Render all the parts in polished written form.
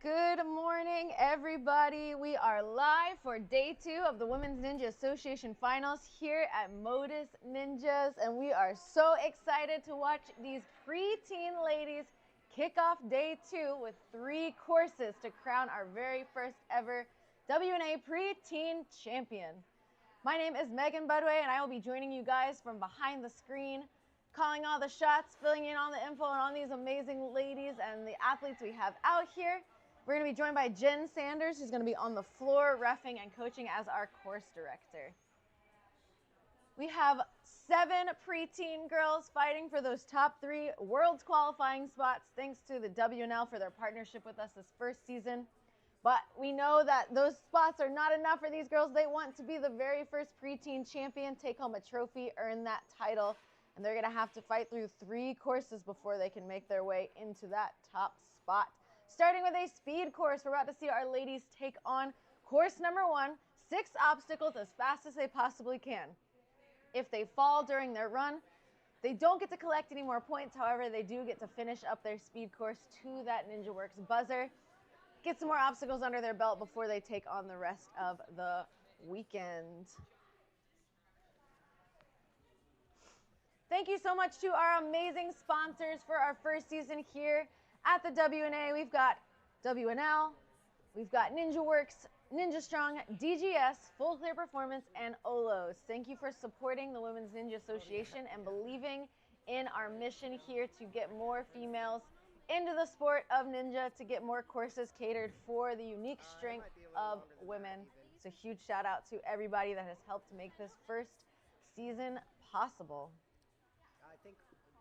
Good morning, everybody. We are live for day 2 of the Women's Ninja Association Finals here at Motus Ninjas, and we are so excited to watch these preteen ladies kick off day 2 with 3 courses to crown our very first ever WNA Preteen Champion. My name is Megan Budway, and I will be joining you guys from behind the screen, calling all the shots, filling in on the info and on these amazing ladies and the athletes we have out here. We're going to be joined by Jen Sanders, who's going to be on the floor reffing and coaching as our course director. We have 7 preteen girls fighting for those top 3 world's qualifying spots, thanks to the WNL for their partnership with us this first season. But we know that those spots are not enough for these girls. They want to be the very first preteen champion, take home a trophy, earn that title, and they're going to have to fight through 3 courses before they can make their way into that top spot. Starting with a speed course, we're about to see our ladies take on course number 1, 6 obstacles as fast as they possibly can. If they fall during their run, they don't get to collect any more points. However, they do get to finish up their speed course to that Ninja Works buzzer, get some more obstacles under their belt before they take on the rest of the weekend. Thank you so much to our amazing sponsors for our first season here at the WNA. We've got WNL, we've got Ninja Works, Ninja Strong, DGS, Full Clear Performance, and Olos. Thank you for supporting the Women's Ninja Association and believing in our mission here to get more females into the sport of ninja, to get more courses catered for the unique strength of women. So huge shout out to everybody that has helped make this first season possible.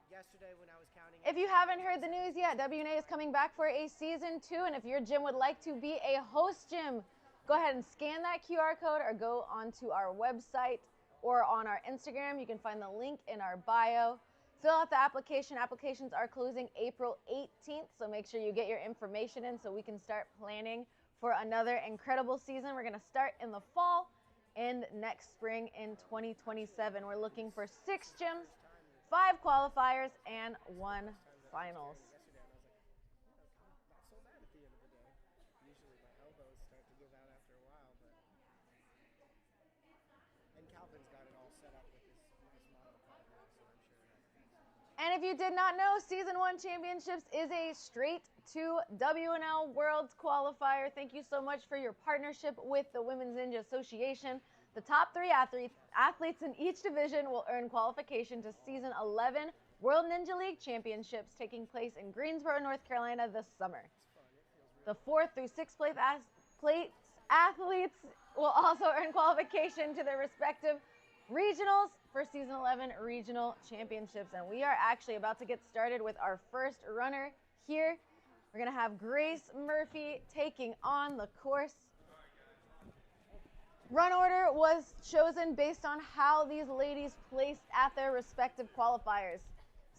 Yesterday when I was counting. If you haven't heard the news yet, WNA is coming back for a season 2, and if your gym would like to be a host gym, go ahead and scan that QR code or go onto our website or on our Instagram. You can find the link in our bio. Fill out the application. Applications are closing April 18th, so make sure you get your information in so we can start planning for another incredible season. We're going to start in the fall and next spring in 2027. We're looking for 6 gyms, 5 qualifiers, and 1 finals. Yesterday and I was like, not so bad at the end of the day. Usually my elbows start to give out after a while, but and Calvin's got it all set up with his model card now, so I'm sure that. And if you did not know, Season 1 Championships is a straight to WNL Worlds qualifier. Thank you so much for your partnership with the Women's Ninja Association. The top 3 athletes in each division will earn qualification to Season 11 World Ninja League Championships taking place in Greensboro, North Carolina this summer. The 4th through 6th place athletes will also earn qualification to their respective regionals for Season 11 Regional Championships. And we are actually about to get started with our first runner here. We're going to have Grace Murphy taking on the course. Run order was chosen based on how these ladies placed at their respective qualifiers.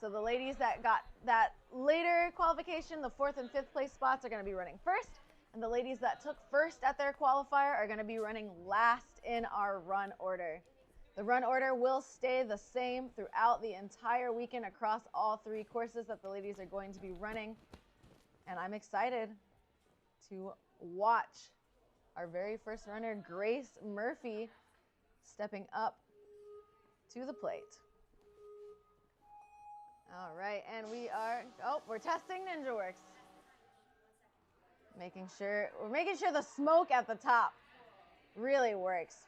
So the ladies that got that later qualification, the 4th and 5th place spots, are going to be running first, and the ladies that took first at their qualifier are going to be running last in our run order. The run order will stay the same throughout the entire weekend across all 3 courses that the ladies are going to be running, and I'm excited to watch our very first runner, Grace Murphy, stepping up to the plate. All right, and we're testing Ninja Works. We're making sure the smoke at the top really works.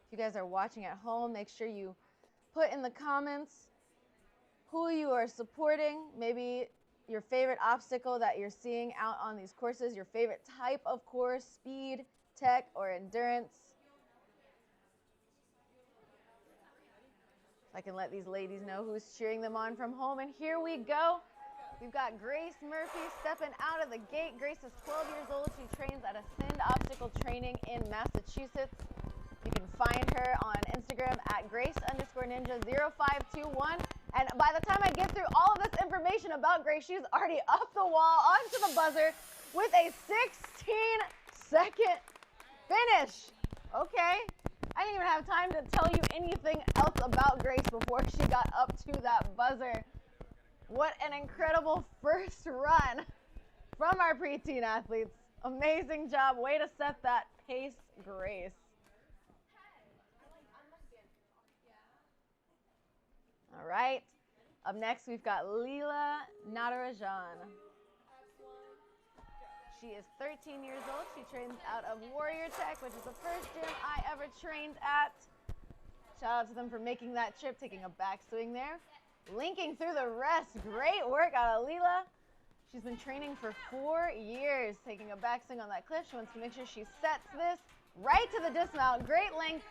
If you guys are watching at home, make sure you put in the comments who you are supporting, maybe your favorite obstacle that you're seeing out on these courses, your favorite type of course, speed, tech, or endurance. I can let these ladies know who's cheering them on from home. And here we go. We've got Grace Murphy stepping out of the gate. Grace is 12 years old. She trains at Ascend Obstacle Training in Massachusetts. You can find her on Instagram at Grace_Ninja0521. And by the time I get through all of this information about Grace, she's already up the wall, onto the buzzer with a 16-second Finish. Okay. I didn't even have time to tell you anything else about Grace before she got up to that buzzer. What an incredible first run from our preteen athletes. Amazing job. Way to set that pace, Grace. All right. Up next, we've got Leela Natarajan. She is 13 years old. She trains out of Warrior Tech, which is the first gym I ever trained at. Shout out to them for making that trip, taking a backswing there. Linking through the rest. Great work out of Leela. She's been training for 4 years, taking a backswing on that cliff. She wants to make sure she sets this right to the dismount. Great length.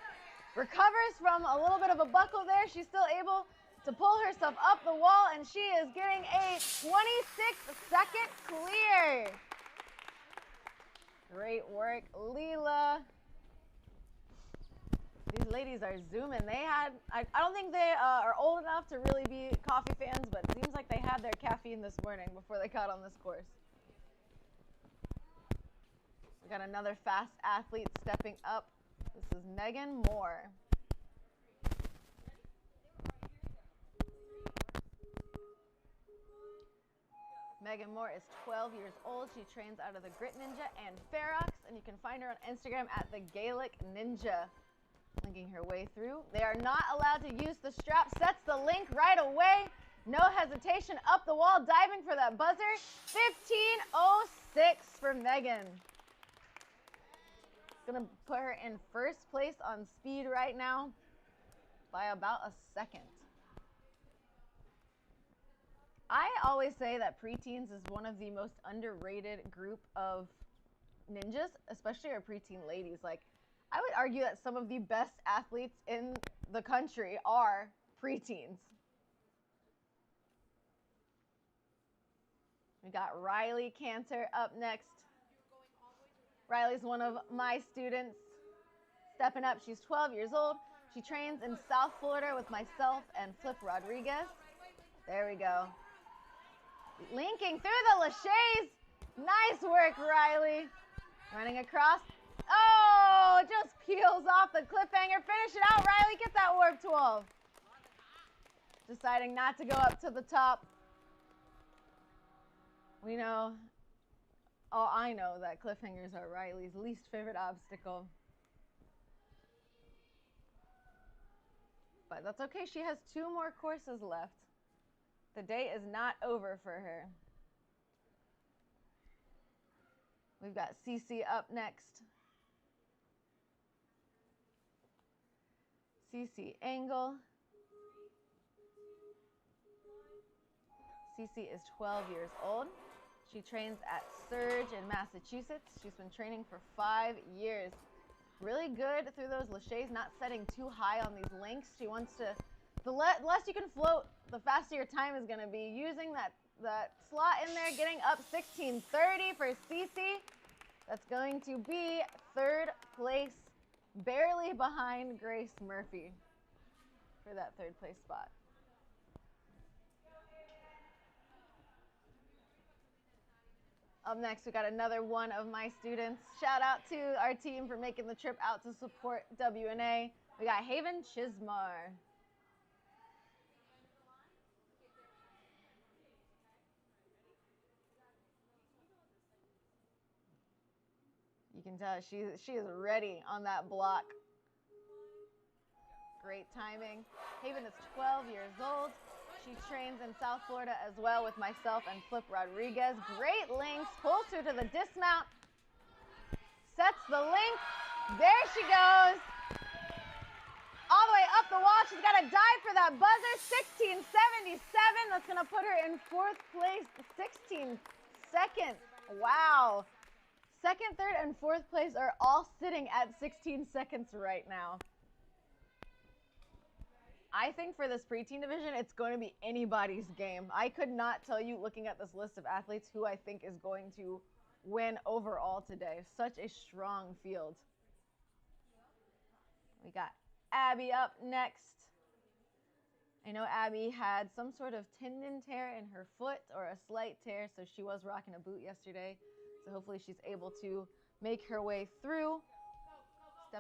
Recovers from a little bit of a buckle there. She's still able to pull herself up the wall, and she is getting a 26-second clear. Great work, Leela. These ladies are zooming. I don't think they are old enough to really be coffee fans, but it seems like they had their caffeine this morning before they got on this course. We got another fast athlete stepping up. This is Megan Moore. Megan Moore is 12 years old. She trains out of the Grit Ninja and Ferox, and you can find her on Instagram at the Gaelic Ninja. Linking her way through. They are not allowed to use the strap. Sets the link right away. No hesitation. Up the wall, diving for that buzzer. 15:06 for Megan. Gonna put her in first place on speed right now by about a second. I always say that preteens is one of the most underrated group of ninjas, especially our preteen ladies. Like, I would argue that some of the best athletes in the country are preteens. We got Riley Cantor up next. Riley's one of my students. Stepping up, she's 12 years old. She trains in South Florida with myself and Flip Rodriguez. There we go. Linking through the laches. Nice work, Riley. Running across. Oh, just peels off the cliffhanger. Finish it out, Riley. Get that warp 12. Deciding not to go up to the top. We know, I know that cliffhangers are Riley's least favorite obstacle. But that's okay. She has 2 more courses left. The day is not over for her. We've got Cece up next. Cece Engel. Cece is 12 years old. She trains at Surge in Massachusetts. She's been training for 5 years. Really good through those laches, not setting too high on these links. She wants to, the less you can float, the faster your time is going to be. Using that slot in there, getting up 16:30 for Cece. That's going to be 3rd place, barely behind Grace Murphy for that 3rd place spot. Up next, we got another one of my students. Shout out to our team for making the trip out to support WNA. We got Haven Chismar. You can tell she is ready on that block. Great timing. Haven is 12 years old. She trains in South Florida as well with myself and Flip Rodriguez. Great links, pulls her to the dismount, sets the link. There she goes. All the way up the wall. She's got to dive for that buzzer. 16:77. That's going to put her in 4th place. 16 seconds. Wow. 2nd, 3rd, and 4th place are all sitting at 16 seconds right now. I think for this preteen division, it's going to be anybody's game. I could not tell you, looking at this list of athletes, who I think is going to win overall today. Such a strong field. We got Abby up next. I know Abby had some sort of tendon tear in her foot, or a slight tear, so she was rocking a boot yesterday. So hopefully she's able to make her way through.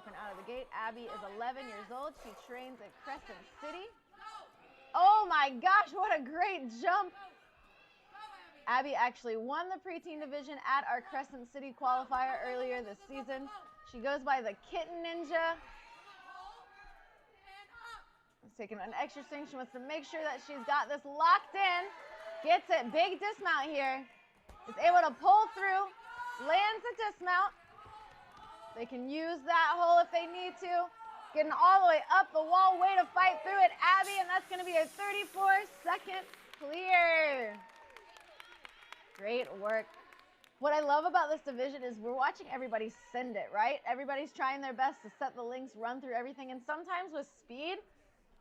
dropping out of the gate. Abby is 11 years old. She trains at Crescent City. Oh my gosh, what a great jump. Abby actually won the preteen division at our Crescent City qualifier earlier this season. She goes by the Kitten Ninja. She's taking an extra swing. She wants to make sure that she's got this locked in. Gets it, big dismount here. Is able to pull through, lands a dismount. They can use that hole if they need to. Getting all the way up the wall, way to fight through it, Abby, and that's gonna be a 34-second clear. Great work. What I love about this division is we're watching everybody send it, right? Everybody's trying their best to set the links, run through everything, and sometimes with speed,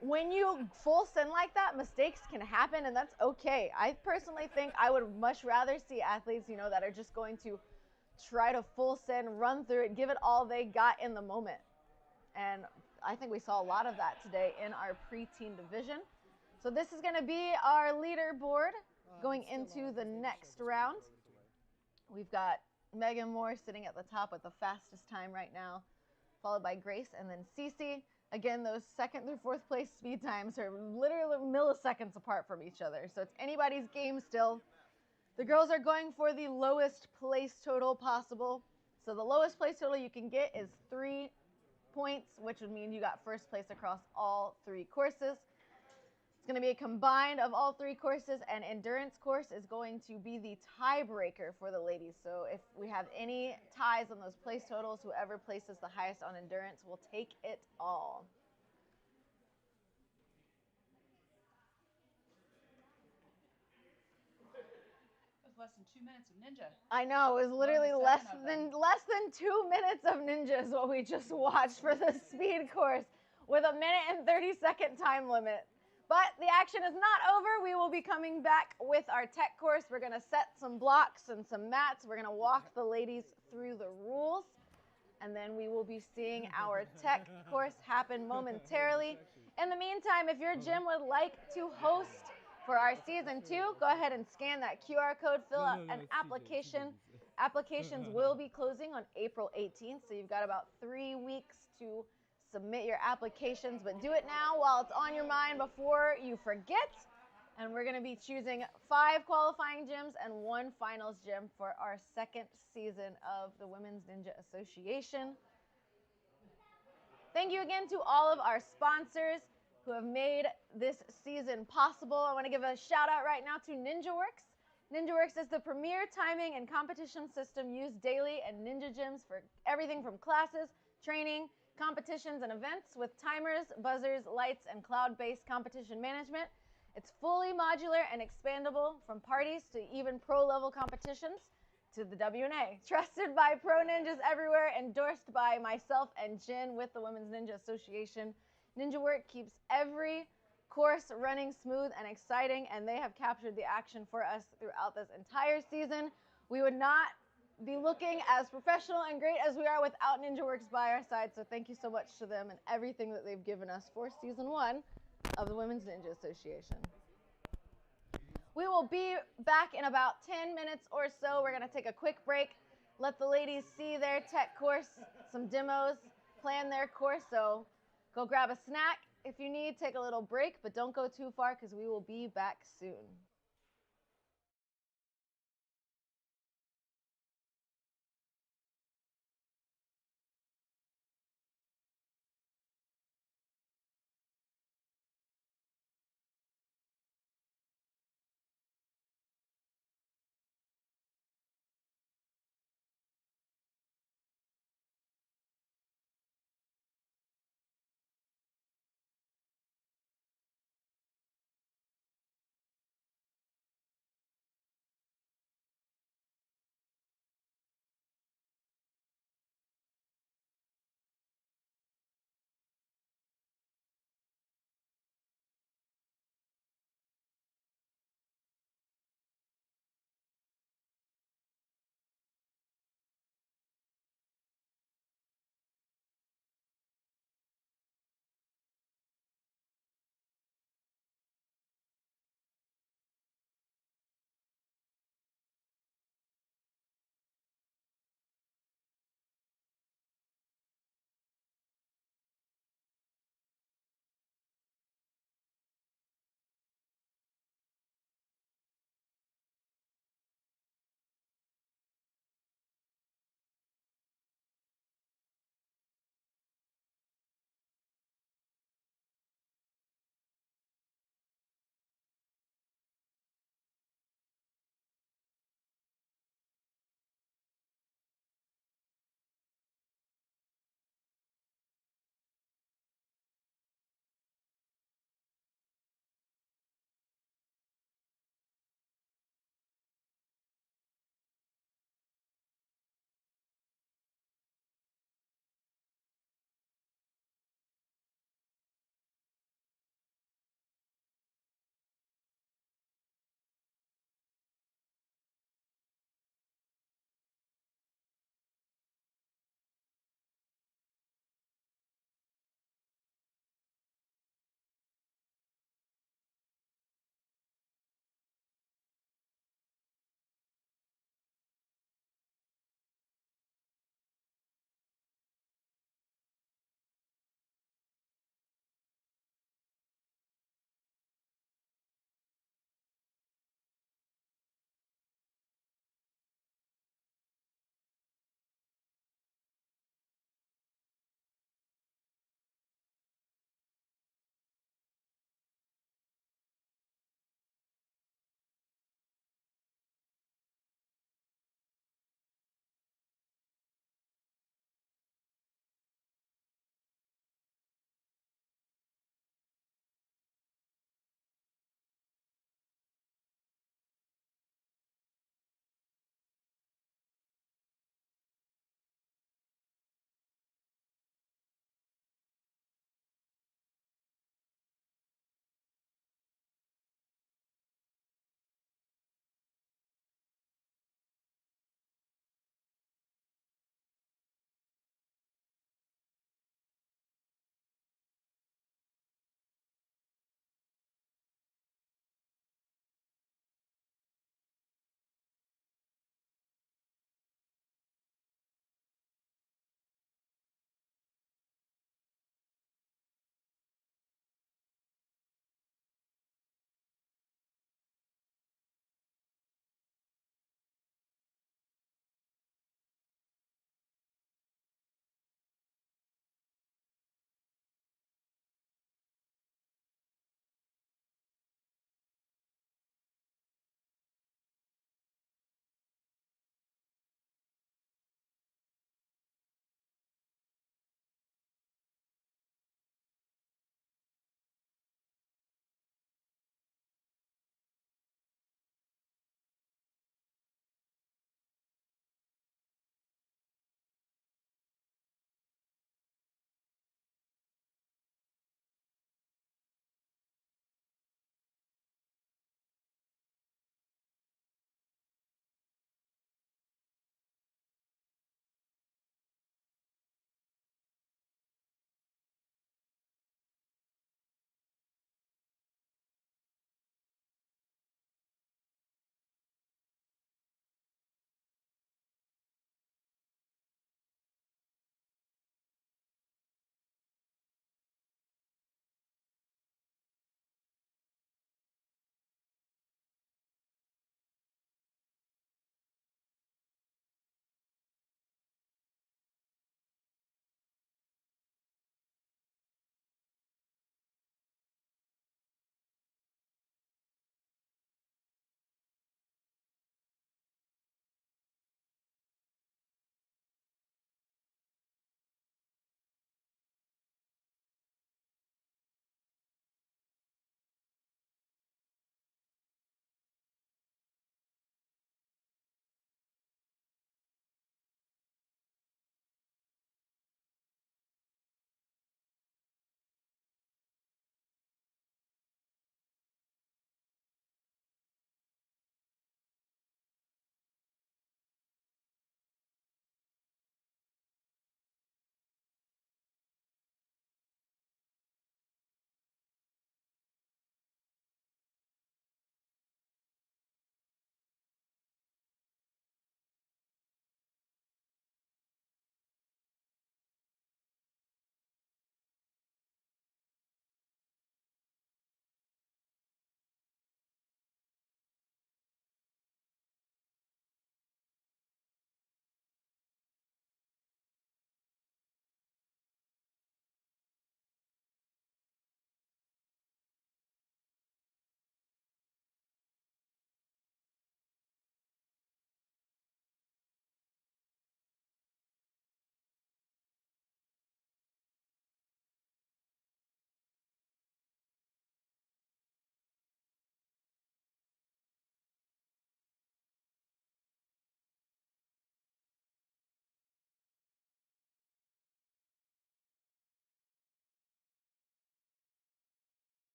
when you full send like that, mistakes can happen, and that's okay. I personally think I would much rather see athletes, that are just going to try to full send, run through it, give it all they got in the moment. And I think we saw a lot of that today in our preteen division. So this is going to be our leaderboard going into the next round. We've got Megan Moore sitting at the top with the fastest time right now, followed by Grace and then Cece. Again, those second through fourth place speed times are literally milliseconds apart from each other. So it's anybody's game still. The girls are going for the lowest place total possible. So the lowest place total you can get is 3 points, which would mean you got first place across all 3 courses. It's going to be a combined of all 3 courses, and endurance course is going to be the tiebreaker for the ladies. So if we have any ties on those place totals, whoever places the highest on endurance will take it all. Less than 2 minutes of ninja. I know, it was literally less than 2 minutes of ninja is what we just watched for the speed course with a 1:30 time limit. But the action is not over. We will be coming back with our tech course. We're going to set some blocks and some mats. We're going to walk the ladies through the rules, and then we will be seeing our tech course happen momentarily. In the meantime, if your gym would like to host for our season 2, go ahead and scan that QR code, fill out an application. Applications will be closing on April 18th, so you've got about 3 weeks to submit your applications, but do it now while it's on your mind before you forget. And we're going to be choosing 5 qualifying gyms and 1 finals gym for our second season of the Women's Ninja Association. Thank you again to all of our sponsors who have made this season possible. I want to give a shout out right now to NinjaWorks. NinjaWorks is the premier timing and competition system used daily at ninja gyms for everything from classes, training, competitions, and events with timers, buzzers, lights, and cloud-based competition management. It's fully modular and expandable from parties to even pro-level competitions to the WNA. Trusted by pro ninjas everywhere, endorsed by myself and Jen with the Women's Ninja Association. NinjaWorks keeps every course running smooth and exciting, and they have captured the action for us throughout this entire season. We would not be looking as professional and great as we are without NinjaWorks by our side, so thank you so much to them and everything that they've given us for season 1 of the Women's Ninja Association. We will be back in about 10 minutes or so. We're going to take a quick break, let the ladies see their tech course, some demos, plan their course, so go grab a snack if you need, take a little break, but don't go too far because we will be back soon.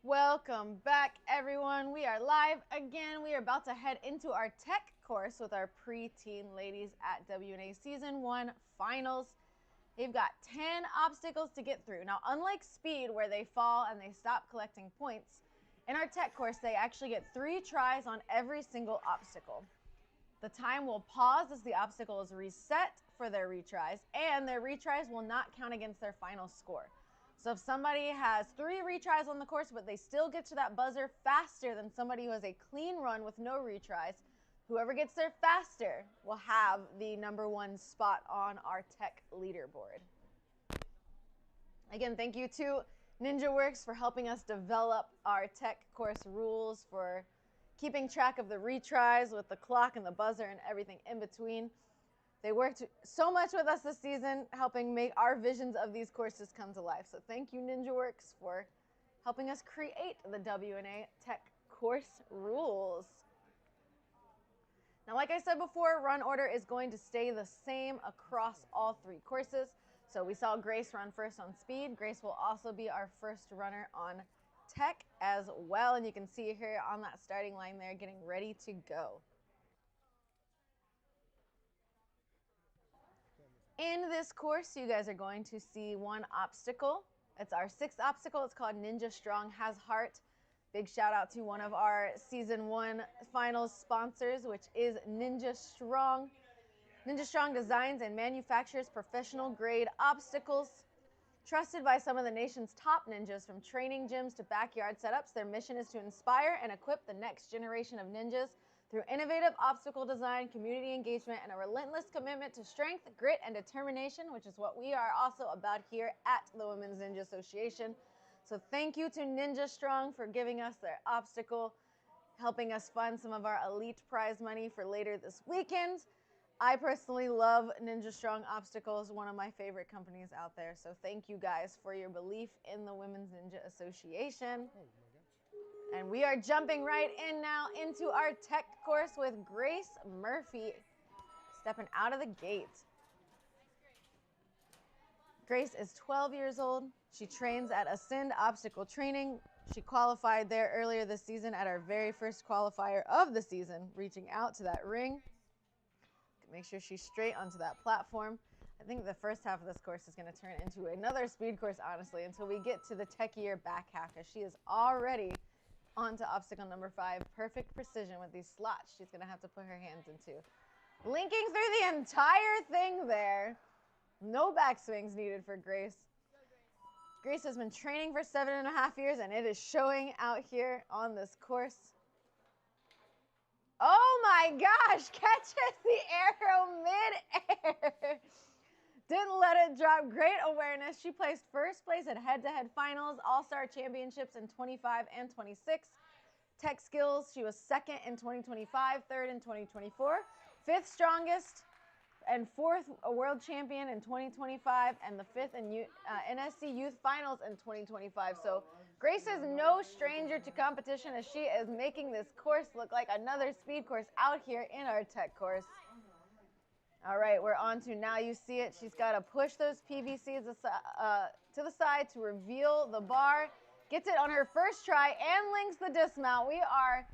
Welcome back, everyone. We are live again. We are about to head into our tech course with our preteen ladies at WNA Season 1 Finals. They've got 10 obstacles to get through. Now, unlike speed, where they fall and they stop collecting points, in our tech course, they actually get 3 tries on every single obstacle. The time will pause as the obstacle is reset for their retries, and their retries will not count against their final score. So if somebody has 3 retries on the course, but they still get to that buzzer faster than somebody who has a clean run with no retries, whoever gets there faster will have the #1 spot on our tech leaderboard. Again, thank you to NinjaWorks for helping us develop our tech course rules for keeping track of the retries with the clock and the buzzer and everything in between. They worked so much with us this season, helping make our visions of these courses come to life. So thank you, NinjaWorks, for helping us create the WNA Tech course rules. Now, like I said before, run order is going to stay the same across all 3 courses. So we saw Grace run first on speed. Grace will also be our first runner on tech as well. And you can see her on that starting line there getting ready to go. In this course, you guys are going to see 1 obstacle. It's our 6th obstacle. It's called Ninja Strong Has Heart. Big shout out to one of our Season 1 Finals sponsors, which is Ninja Strong. Ninja Strong designs and manufactures professional grade obstacles. Trusted by some of the nation's top ninjas, from training gyms to backyard setups, their mission is to inspire and equip the next generation of ninjas through innovative obstacle design, community engagement, and a relentless commitment to strength, grit, and determination, which is what we are also about here at the Women's Ninja Association. So thank you to Ninja Strong for giving us their obstacle, helping us fund some of our elite prize money for later this weekend. I personally love Ninja Strong Obstacles, one of my favorite companies out there. So thank you guys for your belief in the Women's Ninja Association. Oh my gosh. And we are jumping right in now into our tech course with Grace Murphy stepping out of the gate. Grace is 12 years old. She trains at Ascend Obstacle Training. She qualified there earlier this season at our very first qualifier of the season, reaching out to that ring. Make sure she's straight onto that platform. I think the first half of this course is going to turn into another speed course, honestly, until we get to the techier back half, because she is already onto obstacle number 5. Perfect precision with these slots she's going to have to put her hands into. Linking through the entire thing there. No backswings needed for Grace. Grace has been training for 7.5 years, and it is showing out here on this course. Oh my gosh, catches the arrow mid-air. Didn't let it drop. Great awareness. She placed first place at head-to-head finals, all-star championships in 25 and 26. Tech skills, she was 2nd in 2025, 3rd in 2024, 5th strongest and 4th world champion in 2025, and the 5th in NSC Youth Finals in 2025. So Grace is no stranger to competition, as she is making this course look like another speed course out here in our tech course. All right, we're on to Now You See It. She's got to push those PVCs to the side to reveal the bar. Gets it on her first try and links the dismount. We are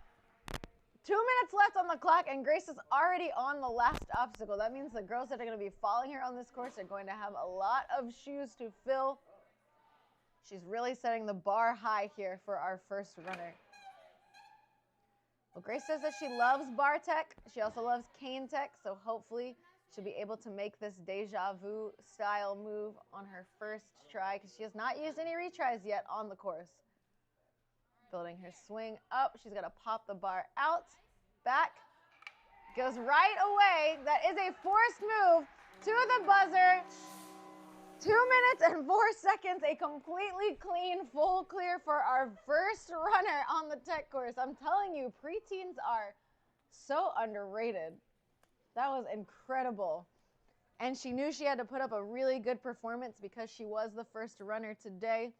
2 minutes left on the clock, and Grace is already on the last obstacle. That means the girls that are going to be following here on this course are going to have a lot of shoes to fill. She's really setting the bar high here for our first runner. Well, Grace says that she loves bar tech. She also loves cane tech, so hopefully she'll be able to make this deja vu style move on her first try, because she has not used any retries yet on the course. Building her swing up. She's got to pop the bar out, back, goes right away. That is a forced move to the buzzer. 2 minutes and 4 seconds, a completely clean, full clear for our first runner on the tech course. I'm telling you, preteens are so underrated. That was incredible. And she knew she had to put up a really good performance because she was the first runner today.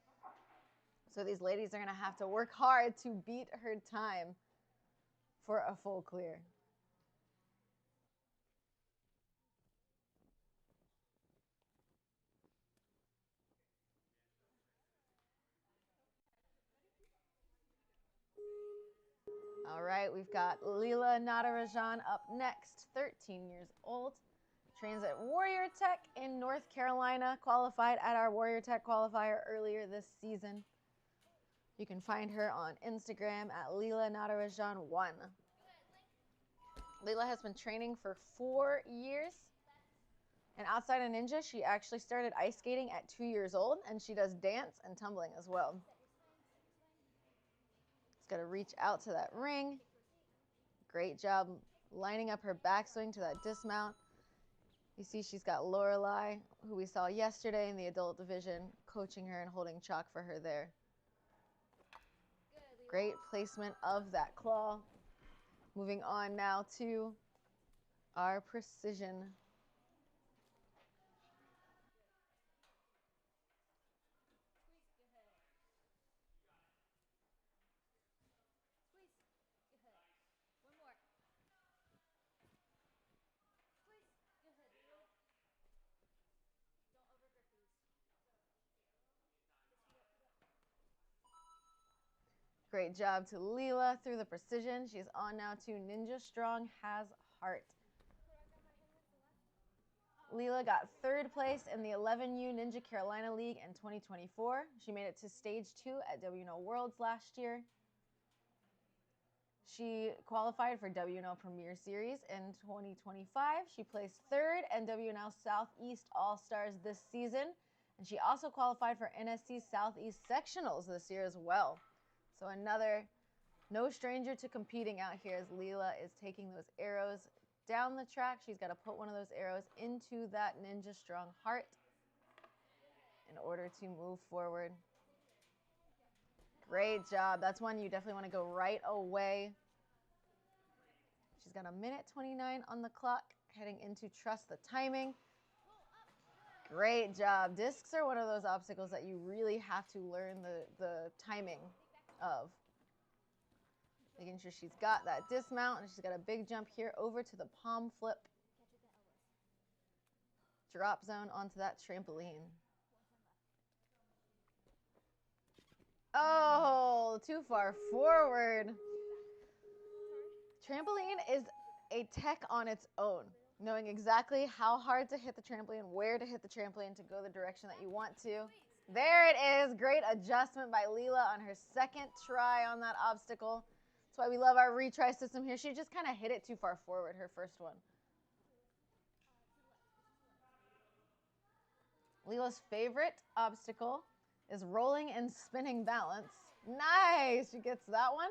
So these ladies are going to have to work hard to beat her time for a full clear. All right, we've got Leela Natarajan up next, 13 years old. Trains at Warrior Tech in North Carolina, qualified at our Warrior Tech qualifier earlier this season. You can find her on Instagram at Leela Natarajan1. Leela has been training for 4 years. And outside of ninja, she actually started ice skating at 2 years old, and she does dance and tumbling as well. Just got to reach out to that ring. Great job lining up her backswing to that dismount. You see she's got Lorelai, who we saw yesterday in the adult division, coaching her and holding chalk for her there. Great placement of that claw. Moving on now to our precision. Great job to Leela through the precision. She's on now to Ninja Strong Has Heart. Leela got 3rd place in the 11U Ninja Carolina League in 2024. She made it to stage 2 at WNO Worlds last year. She qualified for WNO Premier Series in 2025. She placed 3rd in WNL Southeast All-Stars this season. And she also qualified for NSC Southeast Sectionals this year as well. So another no stranger to competing out here as Leela is taking those arrows down the track. She's got to put one of those arrows into that Ninja Strong Heart in order to move forward. Great job. That's one you definitely want to go right away. She's got 1:29 on the clock, heading into Trust the Timing. Great job. Discs are one of those obstacles that you really have to learn the timing of. Making sure she's got that dismount, and she's got a big jump here over to the palm flip. Drop zone onto that trampoline. Oh, too far forward. Trampoline is a tech on its own. Knowing exactly how hard to hit the trampoline, where to hit the trampoline to go the direction that you want to. There it is. Great adjustment by Leela on her 2nd try on that obstacle. That's why we love our retry system here. She just kind of hit it too far forward, her first one. Leela's favorite obstacle is rolling and spinning balance. Nice. She gets that one.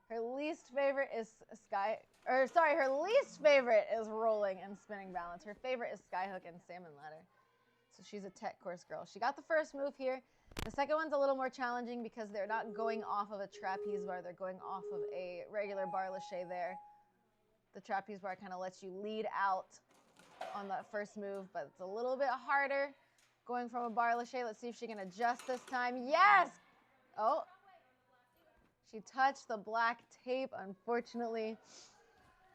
Her least favorite is her least favorite is rolling and spinning balance. Her favorite is skyhook and salmon ladder. So she's a tech course girl. She got the first move here. The second one's a little more challenging because they're not going off of a trapeze bar. They're going off of a regular bar lache there. The trapeze bar kind of lets you lead out on that first move, but it's a little bit harder going from a bar lache. Let's see if she can adjust this time. Yes! Oh. She touched the black tape, unfortunately.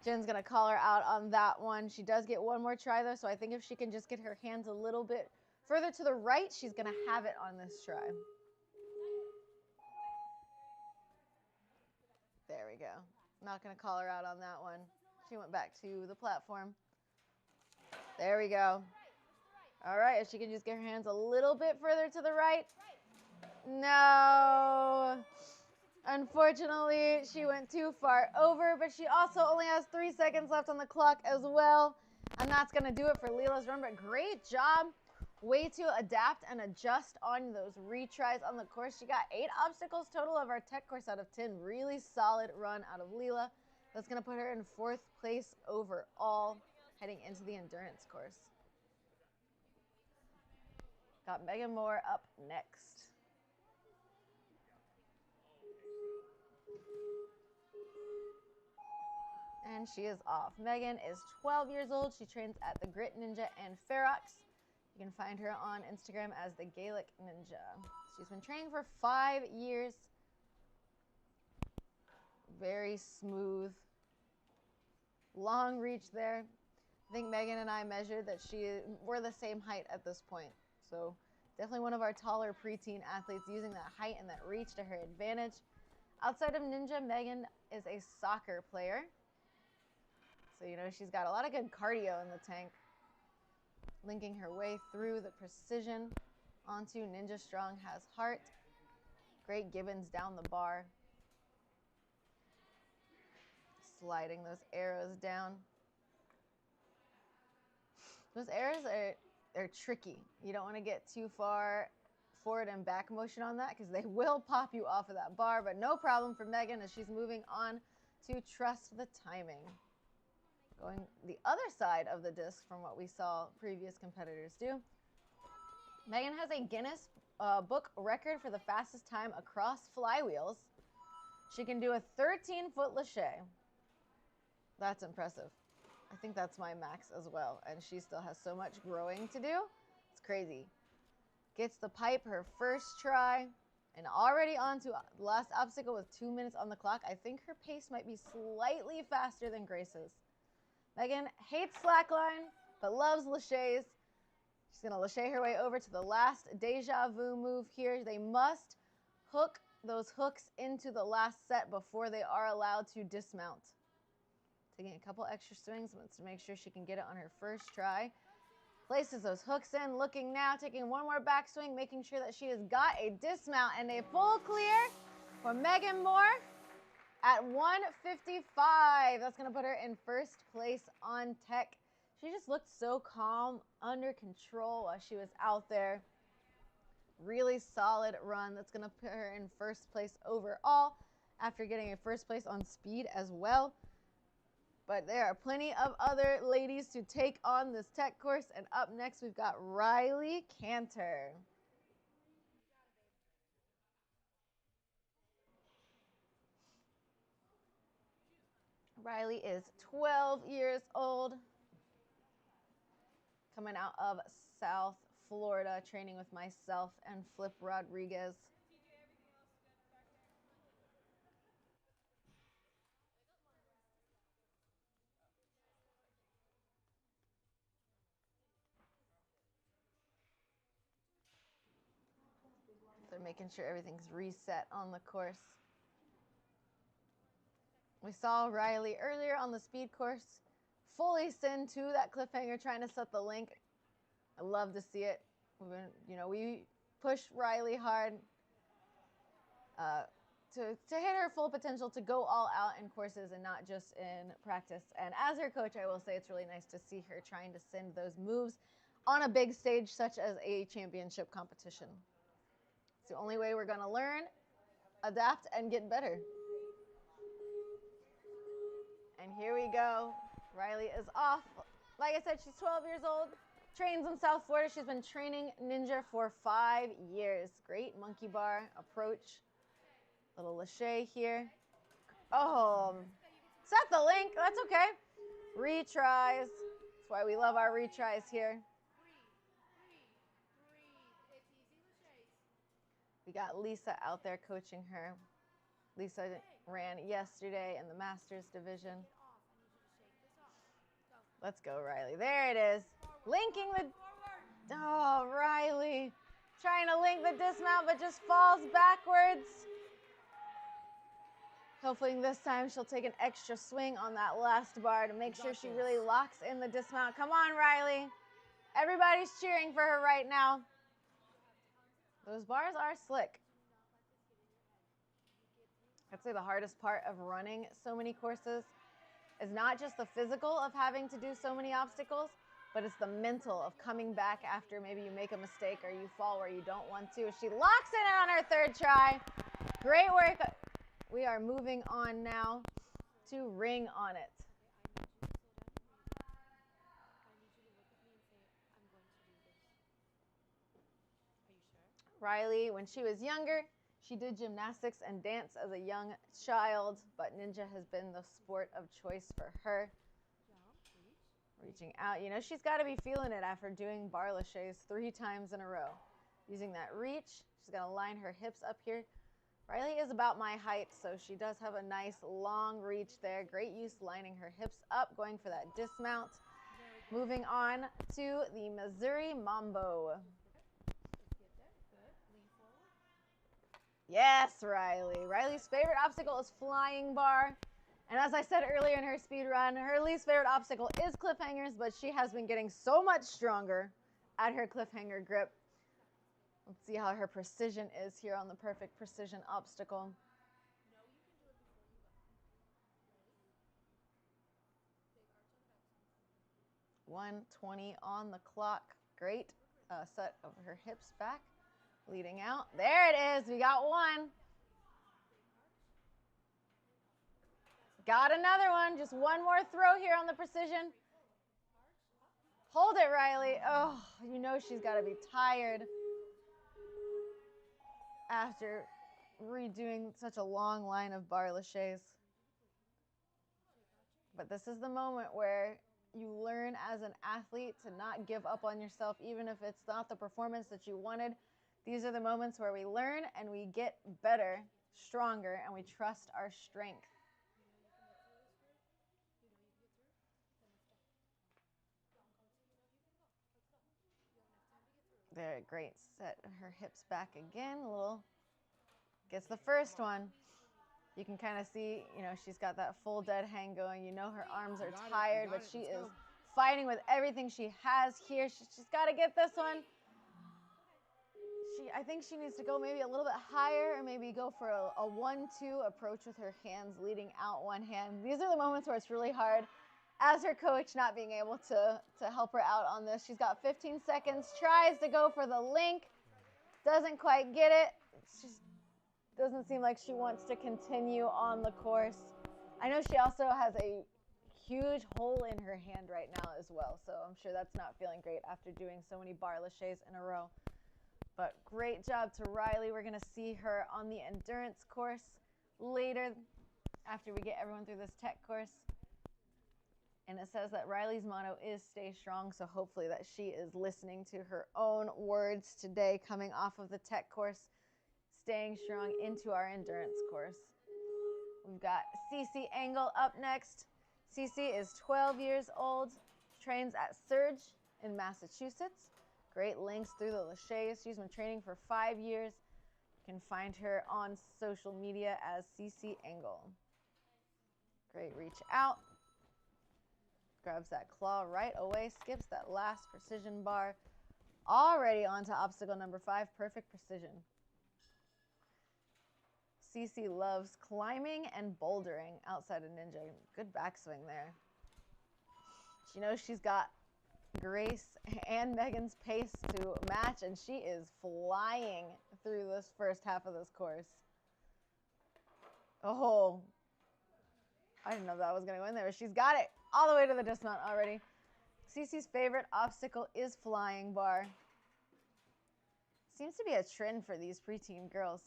Jen's going to call her out on that one. She does get one more try, though, so I think if she can just get her hands a little bit further to the right, she's going to have it on this try. There we go. Not going to call her out on that one. She went back to the platform. There we go. All right, if she can just get her hands a little bit further to the right. No. Unfortunately, she went too far over, but she also only has 3 seconds left on the clock as well. And that's going to do it for Leela's run. But great job. Way to adapt and adjust on those retries on the course. She got 8 obstacles total of our tech course out of 10. Really solid run out of Leela. That's going to put her in 4th place overall, heading into the endurance course. Got Megan Moore up next. And she is off. Megan is 12 years old. She trains at the Grit Ninja and Ferox. You can find her on Instagram as the Gaelic Ninja. She's been training for 5 years. Very smooth. Long reach there. I think Megan and I measured that we're the same height at this point. So definitely one of our taller preteen athletes using that height and that reach to her advantage. Outside of Ninja, Megan is a soccer player. So, you know, she's got a lot of good cardio in the tank. Linking her way through the precision onto Ninja Strong has heart. Great Gibbons down the bar. Sliding those arrows down. Those arrows are tricky. You don't want to get too far forward and back motion on that because they will pop you off of that bar, but no problem for Megan as she's moving on to trust the timing. Going the other side of the disc from what we saw previous competitors do. Megan has a Guinness Book record for the fastest time across flywheels. She can do a 13-foot lache. That's impressive. I think that's my max as well, and she still has so much growing to do. It's crazy. Gets the pipe her first try, and already on to the last obstacle with 2 minutes on the clock. I think her pace might be slightly faster than Grace's. Megan hates slackline, but loves laches. She's going to lache her way over to the last deja vu move here. They must hook those hooks into the last set before they are allowed to dismount. Taking a couple extra swings, wants to make sure she can get it on her first try. Places those hooks in, looking now, taking one more backswing, making sure that she has got a dismount and a full clear for Megan Moore at 155. That's going to put her in first place on tech. She just looked so calm, under control while she was out there. Really solid run. That's going to put her in first place overall after getting a first place on speed as well. But there are plenty of other ladies to take on this tech course. And up next, we've got Riley Cantor. Riley is 12 years old. Coming out of South Florida, training with myself and Flip Rodriguez. They're making sure everything's reset on the course. We saw Riley earlier on the speed course fully send to that cliffhanger, trying to set the link. I love to see it. We push Riley hard to hit her full potential, to go all out in courses and not just in practice. And as her coach, I will say it's really nice to see her trying to send those moves on a big stage such as a championship competition. It's the only way we're going to learn, adapt, and get better. And here we go. Riley is off. Like I said, she's 12 years old, trains in South Florida. She's been training ninja for 5 years. Great monkey bar approach. Little lache here. Oh, set the link. That's okay. Retries. That's why we love our retries here. We got Lisa out there coaching her. Lisa ran yesterday in the Masters division. Let's go, Riley. There it is. Linking the... Oh, Riley. Trying to link the dismount, but just falls backwards. Hopefully this time she'll take an extra swing on that last bar to make sure she really locks in the dismount. Come on, Riley. Everybody's cheering for her right now. Those bars are slick. I'd say the hardest part of running so many courses is not just the physical of having to do so many obstacles, but it's the mental of coming back after maybe you make a mistake or you fall where you don't want to. She locks in on her third try. Great work. We are moving on now to Ring on It. Riley, when she was younger, she did gymnastics and dance as a young child, but ninja has been the sport of choice for her. Reaching out, you know, she's got to be feeling it after doing bar laches 3 times in a row. Using that reach, she's going to line her hips up here. Riley is about my height, so she does have a nice long reach there. Great use lining her hips up, going for that dismount. Moving on to the Missouri Mambo. Yes, Riley. Riley's favorite obstacle is flying bar. And as I said earlier in her speed run, her least favorite obstacle is cliffhangers, but she has been getting so much stronger at her cliffhanger grip. Let's see how her precision is here on the perfect precision obstacle. 1:20 on the clock. Great set of her hips back, leading out. There it is. We got one. Got another one. Just one more throw here on the precision. Hold it, Riley. Oh, you know she's got to be tired after redoing such a long line of bar laches. But this is the moment where you learn as an athlete to not give up on yourself, even if it's not the performance that you wanted. These are the moments where we learn and we get better, stronger, and we trust our strength. There, great. Set her hips back again. A little, gets the first one. You can kind of see, she's got that full dead hang going. Her arms are tired, but she is fighting with everything she has here. She's got to get this one. I think she needs to go maybe a little bit higher, or maybe go for a 1-2 approach with her hands leading out one hand. These are the moments where it's really hard as her coach not being able to help her out on this. She's got 15 seconds, tries to go for the link, doesn't quite get it. She doesn't seem like she wants to continue on the course. I know she also has a huge hole in her hand right now as well, so I'm sure that's not feeling great after doing so many bar laches in a row. But great job to Riley. We're going to see her on the endurance course later after we get everyone through this tech course. And it says that Riley's motto is stay strong, so hopefully that she is listening to her own words today coming off of the tech course, staying strong into our endurance course. We've got Cece Engel up next. Cece is 12 years old, trains at Surge in Massachusetts. Great links through the laches. She's been training for 5 years. You can find her on social media as Cece Engel. Great reach out. Grabs that claw right away, skips that last precision bar. Already onto obstacle number 5, perfect precision. Cece loves climbing and bouldering outside of Ninja. Good backswing there. She knows she's got Grace and Megan's pace to match, and she is flying through this first half of this course. Oh, I didn't know that was going to go in there. She's got it all the way to the dismount already. Cece's favorite obstacle is flying bar. Seems to be a trend for these preteen girls.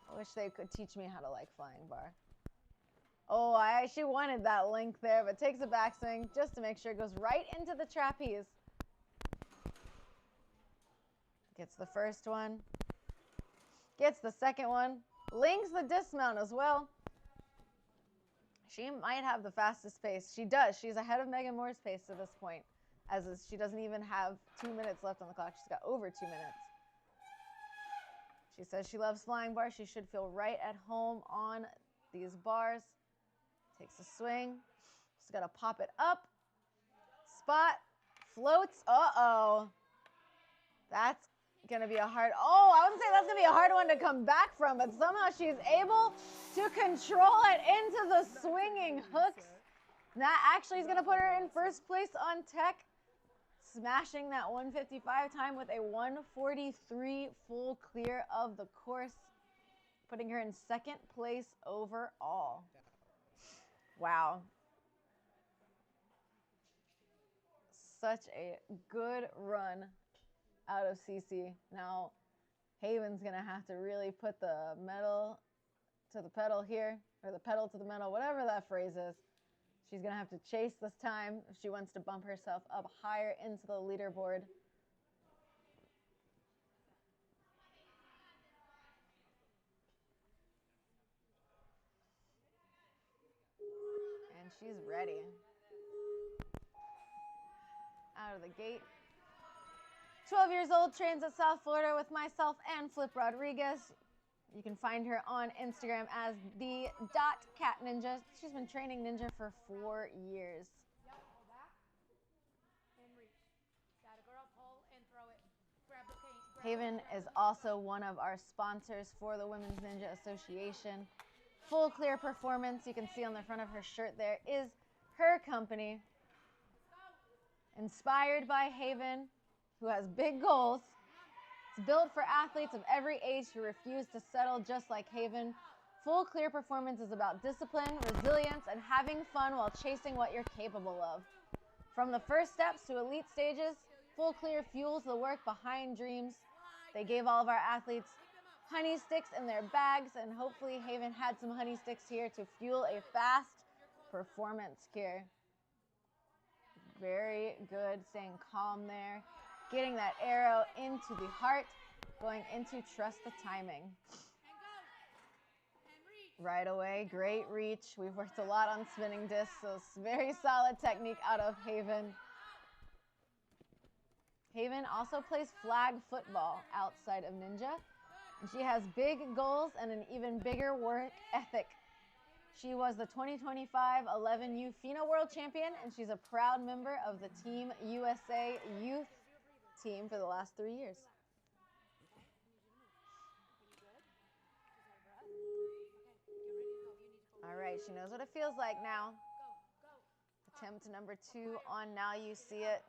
I wish they could teach me how to like flying bar. Oh, I actually wanted that link there, but takes a backswing just to make sure it goes right into the trapeze. Gets the first one. Gets the second one. Links the dismount as well. She might have the fastest pace. She does. She's ahead of Megan Moore's pace to this point, as she doesn't even have 2 minutes left on the clock. She's got over 2 minutes. She says she loves flying bars. She should feel right at home on these bars. Takes a swing. She's got to pop it up. Spot. Floats. Uh-oh. That's going to be a hard... Oh, I wouldn't say that's going to be a hard one to come back from, but somehow she's able to control it into the swinging hooks. And that actually is going to put her in first place on tech, smashing that 155 time with a 143 full clear of the course, putting her in second place overall. Wow. Such a good run out of Cece. Now, Haven's going to have to really put the metal to the pedal here, or the pedal to the metal, whatever that phrase is. She's going to have to chase this time if she wants to bump herself up higher into the leaderboard. And she's ready. Out of the gate. 12 years old, trains at South Florida with myself and Flip Rodriguez. You can find her on Instagram as the.catninja. She's been training ninja for 4 years. Yep, hold back and reach. Got a girl, pull and throw it. Grab the paint. Haven is also one of our sponsors for the Women's Ninja Association. Full Clear Performance, you can see on the front of her shirt there, is her company. Inspired by Haven, who has big goals. It's built for athletes of every age who refuse to settle just like Haven. Full Clear Performance is about discipline, resilience, and having fun while chasing what you're capable of. From the first steps to elite stages, Full Clear fuels the work behind dreams. They gave all of our athletes honey sticks in their bags, and hopefully Haven had some honey sticks here to fuel a fast performance here. Very good, staying calm there. Getting that arrow into the heart, going into trust the timing. Right away, great reach. We've worked a lot on spinning discs, so it's very solid technique out of Haven. Haven also plays flag football outside of ninja, and she has big goals and an even bigger work ethic. She was the 2025 11U FINA World Champion, and she's a proud member of the Team USA Youth team for the last 3 years. All right, she knows what it feels like now. Attempt number 2 on Now You See It.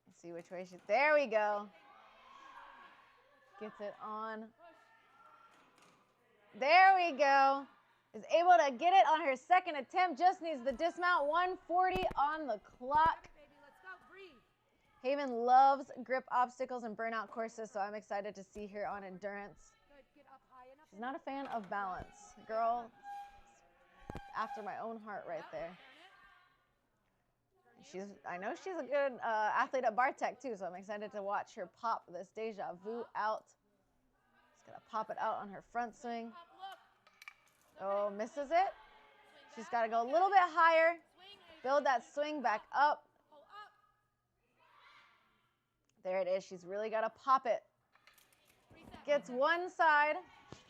Let's see which way she, there we go. Gets it on. There we go. Is able to get it on her second attempt. Just needs the dismount. 140 on the clock. Haven loves grip obstacles and burnout courses, so I'm excited to see her on endurance. She's not a fan of balance. Girl, after my own heart right there. I know she's a good athlete at Bartek too, so I'm excited to watch her pop this Deja Vu out. She's gonna pop it out on her front swing. Oh, misses it. She's got to go a little bit higher. Build that swing back up. There it is. She's really got to pop it. Gets one side.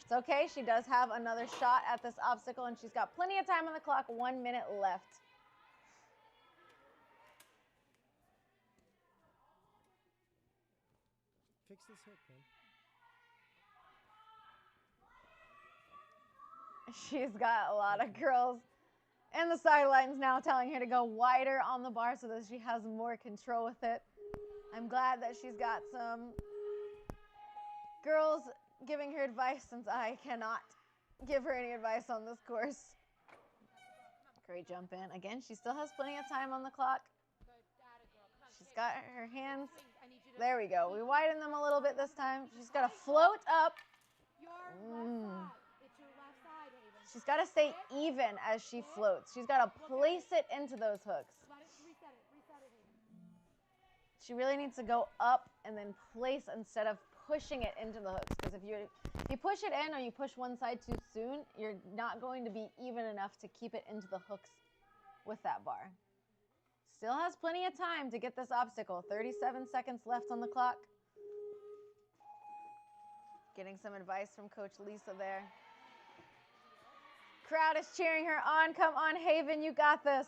It's okay. She does have another shot at this obstacle, and she's got plenty of time on the clock. 1 minute left. Fix this hook, man. She's got a lot of girls in the sidelines now telling her to go wider on the bar so that she has more control with it. I'm glad that she's got some girls giving her advice, since I cannot give her any advice on this course. Great jump in. Again, she still has plenty of time on the clock. She's got her hands. There we go. We widen them a little bit this time. She's got to float up. She's got to stay even as she floats. She's got to place it into those hooks. She really needs to go up and then place instead of pushing it into the hooks. Because if you push it in or you push one side too soon, you're not going to be even enough to keep it into the hooks with that bar. Still has plenty of time to get this obstacle. 37 seconds left on the clock. Getting some advice from Coach Lisa there. Crowd is cheering her on. Come on, Haven, you got this.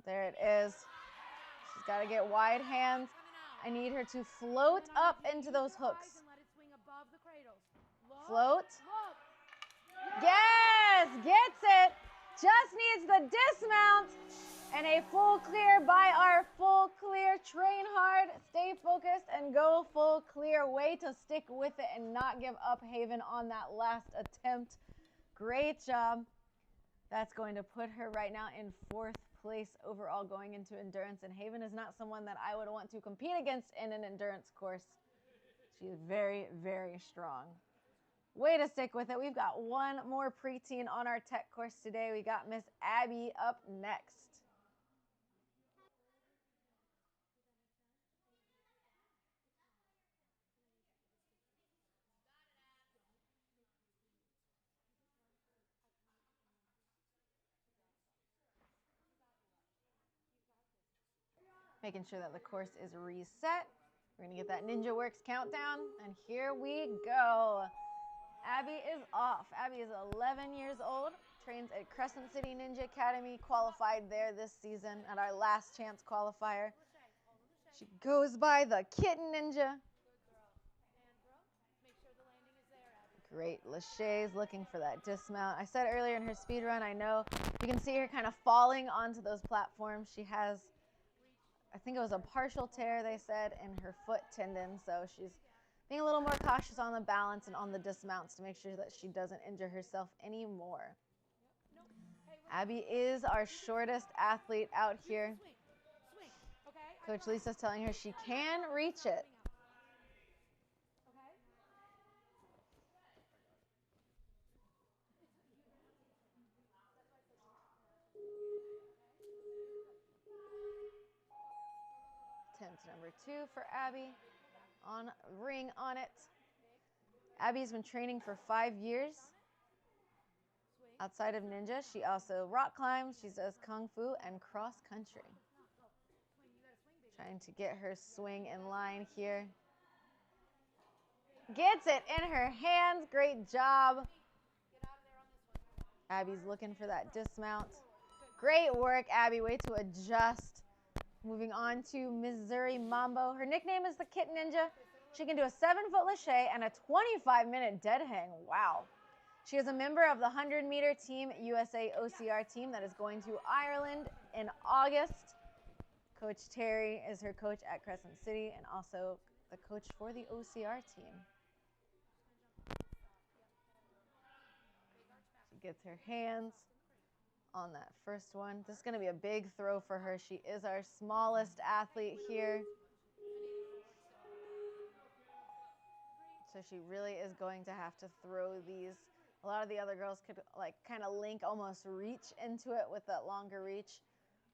There it is. She's got to get wide hands. I need her to float up into those hooks. Float. Yes, gets it. Just needs the dismount. And a full clear by our Full Clear. Train hard, stay focused, and go full clear. Way to stick with it and not give up, Haven, on that last attempt. Great job. That's going to put her right now in 4th place overall going into endurance. And Haven is not someone that I would want to compete against in an endurance course. She is very, very strong. Way to stick with it. We've got one more preteen on our tech course today. We got Miss Abby up next. Making sure that the course is reset. We're gonna get that Ninja Works countdown, and here we go. Abby is off. Abby is 11 years old, trains at Crescent City Ninja Academy, qualified there this season at our last chance qualifier. She goes by the Kitten Ninja. Great. Lachey's looking for that dismount. I said earlier in her speed run, I know you can see her kind of falling onto those platforms. She has, I think it was a partial tear, they said, in her foot tendon. So she's being a little more cautious on the balance and on the dismounts to make sure that she doesn't injure herself anymore. Abby is our shortest athlete out here. Coach Lisa's telling her she can reach it. Attempt number 2 for Abby. On ring on it. Abby's been training for 5 years. Outside of ninja, she also rock climbs. She does kung fu and cross country. Trying to get her swing in line here. Gets it in her hands. Great job. Abby's looking for that dismount. Great work, Abby. Way to adjust. Moving on to Missouri Mambo. Her nickname is the Kitten Ninja. She can do a 7-foot lache and a 25-minute dead hang. Wow. She is a member of the 100-meter Team USA OCR team that is going to Ireland in August. Coach Terry is her coach at Crescent City and also the coach for the OCR team. She gets her hands on that first one. This is going to be a big throw for her. She is our smallest athlete here. So she really is going to have to throw these. A lot of the other girls could like kind of link, almost reach into it with that longer reach.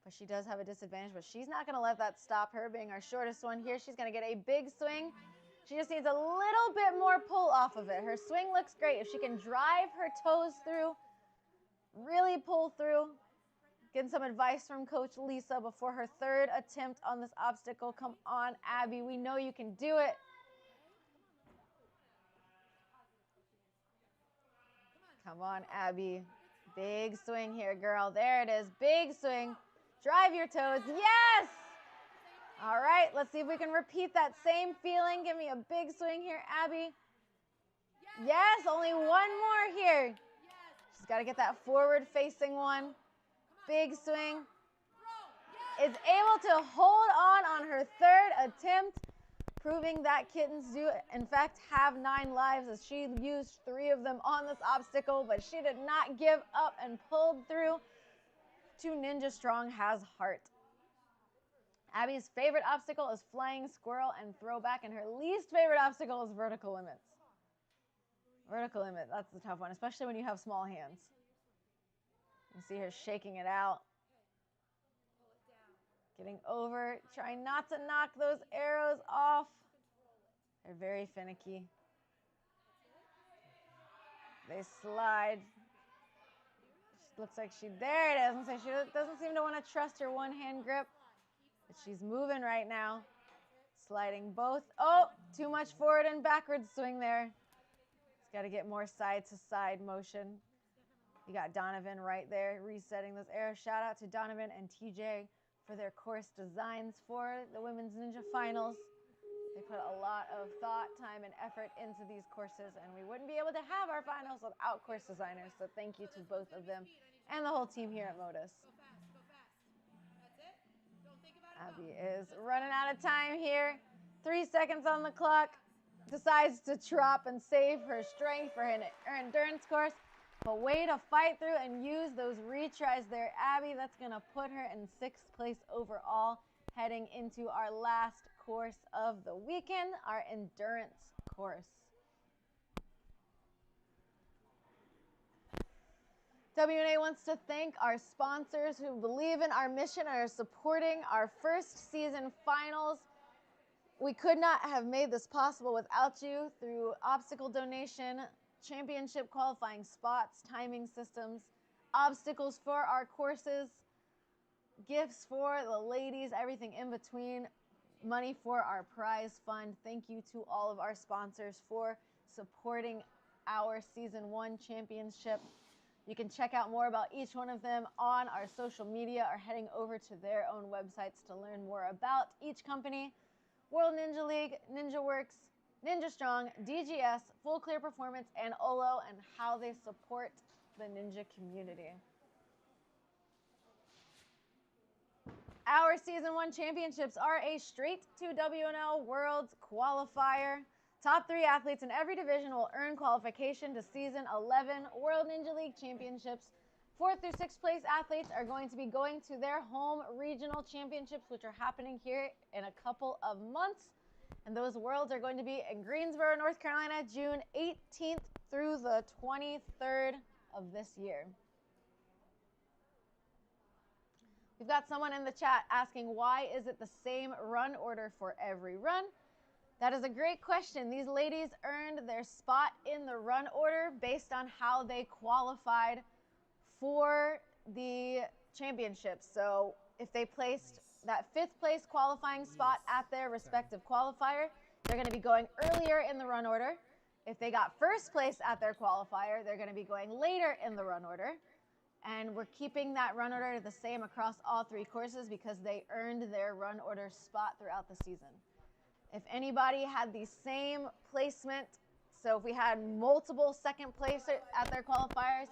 But she does have a disadvantage, but she's not going to let that stop her being our shortest one here. She's going to get a big swing. She just needs a little bit more pull off of it. Her swing looks great. If she can drive her toes through, really pull through. Getting some advice from Coach Lisa before her 3rd attempt on this obstacle. Come on, Abby. We know you can do it. Come on, Abby. Big swing here, girl. There it is. Big swing. Drive your toes. Yes! All right, let's see if we can repeat that same feeling. Give me a big swing here, Abby. Yes, only one more here. She's got to get that forward-facing one. Big swing. Is able to hold on her 3rd attempt, proving that kittens do, in fact, have 9 lives as she used 3 of them on this obstacle, but she did not give up and pulled through. 2 Ninja Strong has heart. Abby's favorite obstacle is flying squirrel and throwback, and her least favorite obstacle is vertical limits. Vertical limit, that's the tough one, especially when you have small hands. You see her shaking it out. Getting over, trying not to knock those arrows off. They're very finicky. They slide. She looks like there it is. And so she doesn't seem to want to trust her one-hand grip, but she's moving right now. Sliding both. Oh, too much forward and backwards swing there. It's got to get more side-to-side motion. You got Donovan right there resetting those arrows. Shout out to Donovan and TJ for their course designs for the Women's Ninja Finals. They put a lot of thought, time, and effort into these courses, and we wouldn't be able to have our finals without course designers, so thank you to both of them and the whole team here at Motus. Abby is running out of time here. 3 seconds on the clock. Decides to drop and save her strength for her endurance course. But way to fight through and use those retries there, Abby. That's going to put her in 6th place overall, heading into our last course of the weekend, our endurance course. WNA wants to thank our sponsors who believe in our mission and are supporting our first season finals. We could not have made this possible without you through obstacle donation, championship qualifying spots, timing systems, obstacles for our courses. gifts for the ladies, everything in between, money for our prize fund. Thank you to all of our sponsors for supporting our Season 1 championship. You can check out more about each one of them on our social media or heading over to their own websites to learn more about each company. World Ninja League, Ninja Works, Ninja Strong, DGS, Full Clear Performance, and Olo, and how they support the ninja community. Our Season 1 championships are a straight to WNL Worlds qualifier. Top 3 athletes in every division will earn qualification to Season 11 World Ninja League Championships. 4th through 6th place athletes are going to be going to their home regional championships, which are happening here in a couple of months. And those worlds are going to be in Greensboro, North Carolina, June 18th through the 23rd of this year. We've got someone in the chat asking, why is it the same run order for every run? That is a great question. These ladies earned their spot in the run order based on how they qualified for the championship. So if they placed that 5th place qualifying spot at their respective qualifier, they're going to be going earlier in the run order. If they got 1st place at their qualifier, they're going to be going later in the run order. And we're keeping that run order the same across all 3 courses because they earned their run order spot throughout the season. If anybody had the same placement, so if we had multiple 2nd place at their qualifiers,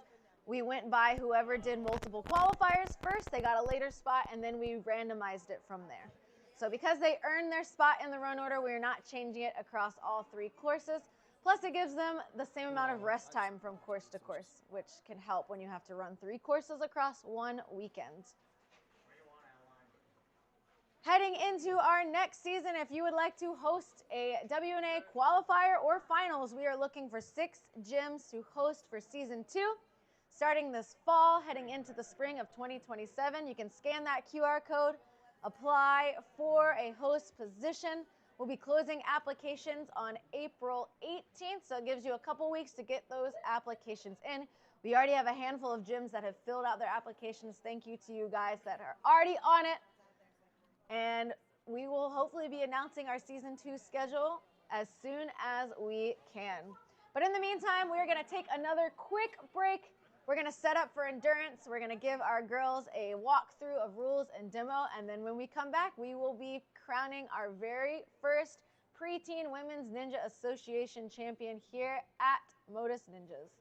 we went by whoever did multiple qualifiers first, they got a later spot, and then we randomized it from there. So because they earned their spot in the run order, we're not changing it across all 3 courses. Plus, it gives them the same amount of rest time from course to course, which can help when you have to run 3 courses across one weekend. Heading into our next season, if you would like to host a WNA qualifier or finals, we are looking for 6 gyms to host for Season 2. Starting this fall, heading into the spring of 2027, you can scan that QR code, apply for a host position. We'll be closing applications on April 18th, so it gives you a couple weeks to get those applications in. We already have a handful of gyms that have filled out their applications. Thank you to you guys that are already on it. And we will hopefully be announcing our Season 2 schedule as soon as we can. But in the meantime, we're going to take another quick break. We're going to set up for endurance. We're going to give our girls a walkthrough of rules and demo. And then when we come back, we will be crowning our very first Preteen Women's Ninja Association champion here at Motus Ninjas.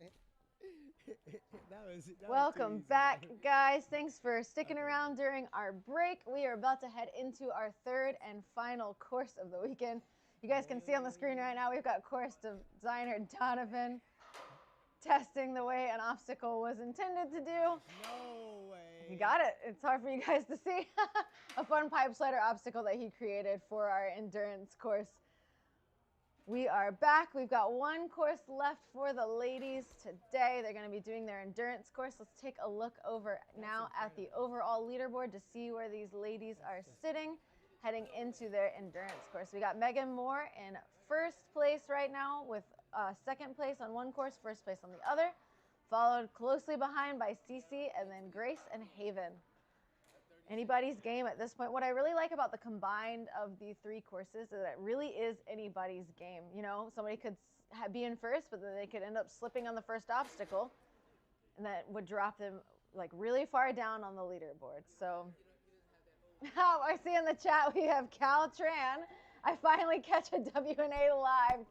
That Welcome was too back, easy. guys. Thanks for sticking Okay. around during our break. We are about to head into our third and final course of the weekend. You guys can see on the screen right now, we've got course designer Donovan testing the way an obstacle was intended to do. No way. You got it. It's hard for you guys to see. A fun pipe slider obstacle that he created for our endurance course. We are back. We've got one course left for the ladies today. They're going to be doing their endurance course. Let's take a look over now at the overall leaderboard to see where these ladies are sitting heading into their endurance course. We got Megan Moore in first place right now with second place on one course, first place on the other, followed closely behind by Cece and then Grace and Haven. Anybody's game at this point. What I really like about the combined of the three courses is that it really is anybody's game. You know, somebody could be in first, but then they could end up slipping on the first obstacle, and that would drop them like really far down on the leaderboard. So, I see in the chat we have Cal Tran. I finally catch a WNA live.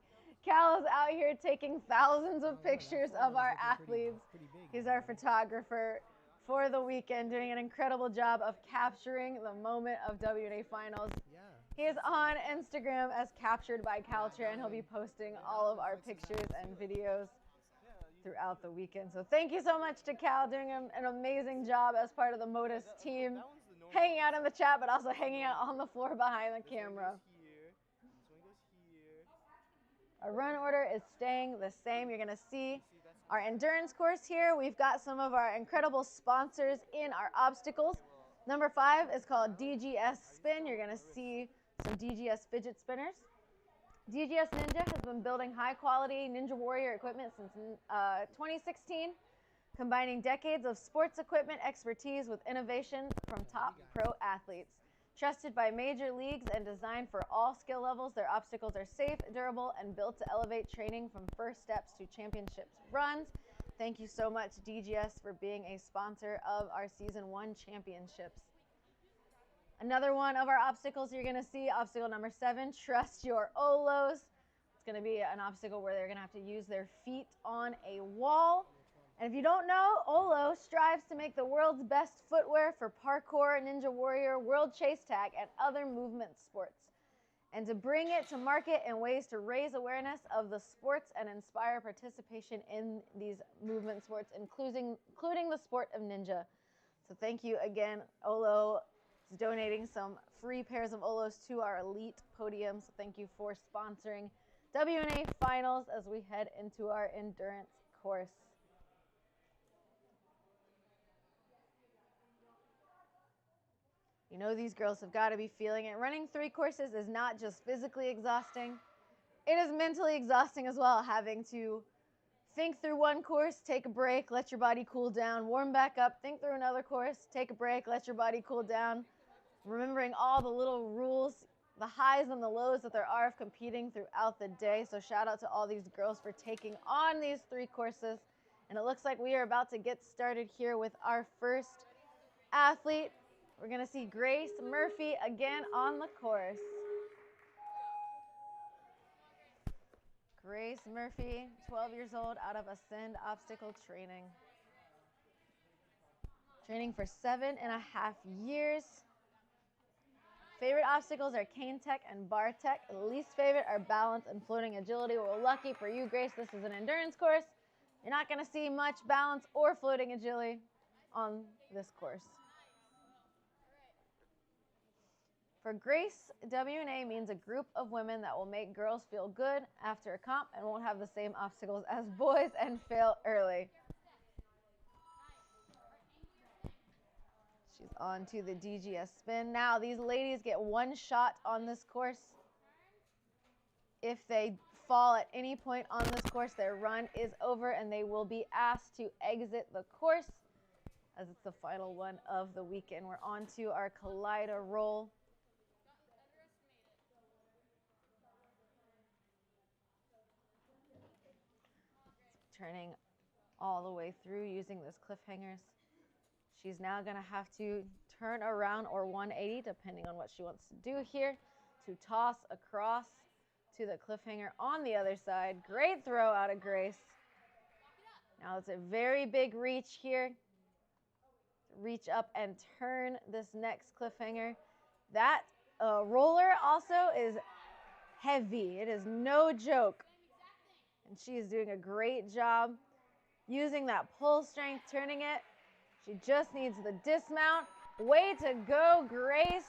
Cal is out here taking thousands of pictures of our athletes. He's our photographer for the weekend, doing an incredible job of capturing the moment of WNA finals. Yeah. He is on Instagram as Captured by Caltra, and he'll be posting all of our pictures and videos throughout the weekend. So thank you so much to Cal, doing an amazing job as part of the Motus team, hanging out in the chat, but also hanging out on the floor behind the camera. Our run order is staying the same. You're going to see our endurance course here. We've got some of our incredible sponsors in our obstacles. Number 5 is called DGS Spin. You're going to see some DGS fidget spinners. DGS Ninja has been building high-quality Ninja Warrior equipment since 2016, combining decades of sports equipment expertise with innovation from top pro athletes. Trusted by major leagues and designed for all skill levels, their obstacles are safe, durable, and built to elevate training from first steps to championships runs. Thank you so much, DGS, for being a sponsor of our Season 1 championships. Another one of our obstacles you're going to see, obstacle number 7, Trust Your Olos. It's going to be an obstacle where they're going to have to use their feet on a wall. And if you don't know, Olo strives to make the world's best footwear for parkour, Ninja Warrior, World Chase Tag, and other movement sports, and to bring it to market in ways to raise awareness of the sports and inspire participation in these movement sports, including the sport of ninja. So thank you again. Olo is donating some free pairs of Olos to our elite podium. So thank you for sponsoring WNA Finals as we head into our endurance course. You know these girls have got to be feeling it. Running 3 courses is not just physically exhausting. It is mentally exhausting as well, having to think through one course, take a break, let your body cool down, warm back up, think through another course, take a break, let your body cool down, remembering all the little rules, the highs and the lows that there are of competing throughout the day. So shout out to all these girls for taking on these 3 courses. And it looks like we are about to get started here with our first athlete. We're going to see Grace Murphy again on the course. Grace Murphy, 12 years old, out of Ascend Obstacle Training. Training for 7.5 years. Favorite obstacles are cane tech and bar tech. Least favorite are balance and floating agility. Well, lucky for you, Grace, this is an endurance course. You're not going to see much balance or floating agility on this course. For Grace, WNA means a group of women that will make girls feel good after a comp and won't have the same obstacles as boys and fail early. She's on to the DGS spin. Now, these ladies get 1 shot on this course. If they fall at any point on this course, their run is over and they will be asked to exit the course as it's the final one of the weekend. We're on to our Collider roll. Turning all the way through using those cliffhangers. She's now going to have to turn around or 180, depending on what she wants to do here, to toss across to the cliffhanger on the other side. Great throw out of Grace. Now it's a very big reach here. Reach up and turn this next cliffhanger. That roller also is heavy. It is no joke. And she is doing a great job using that pull strength, turning it. She just needs the dismount. Way to go, Grace.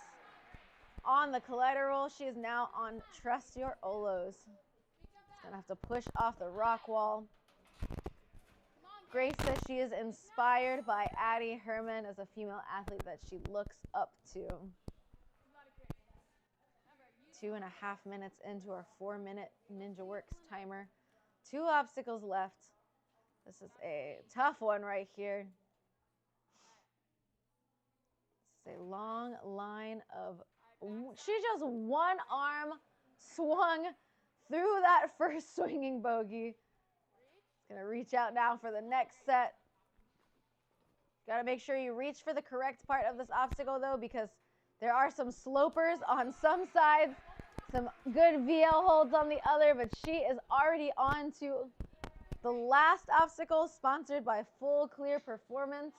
On the collider roll, she is now on Trust Your Olos. She's gonna have to push off the rock wall. Grace says she is inspired by Addie Herman as a female athlete that she looks up to. 2.5 minutes into our 4-minute Ninja Works timer. 2 obstacles left. This is a tough one right here. This is a long line of, she just one arm swung through that first swinging bogey. Gonna reach out now for the next set. Gotta make sure you reach for the correct part of this obstacle though, because there are some slopers on some sides, some good VL holds on the other, but she is already on to the last obstacle, sponsored by Full Clear Performance.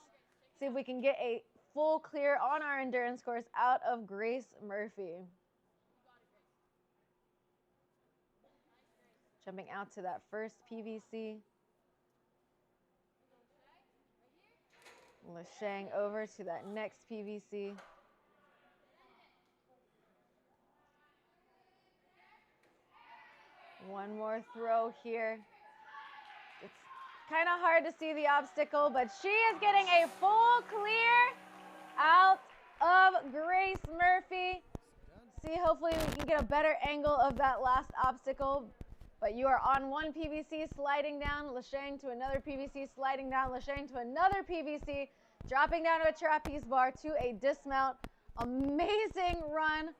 See if we can get a full clear on our endurance course out of Grace Murphy. Jumping out to that first PVC. Lashang over to that next PVC. One more throw here. It's kind of hard to see the obstacle, but she is getting a full clear out of Grace Murphy. See, hopefully we can get a better angle of that last obstacle. But you are on one PVC sliding down, Lashang to another PVC sliding down, Lashang to another PVC, dropping down to a trapeze bar to a dismount. Amazing run,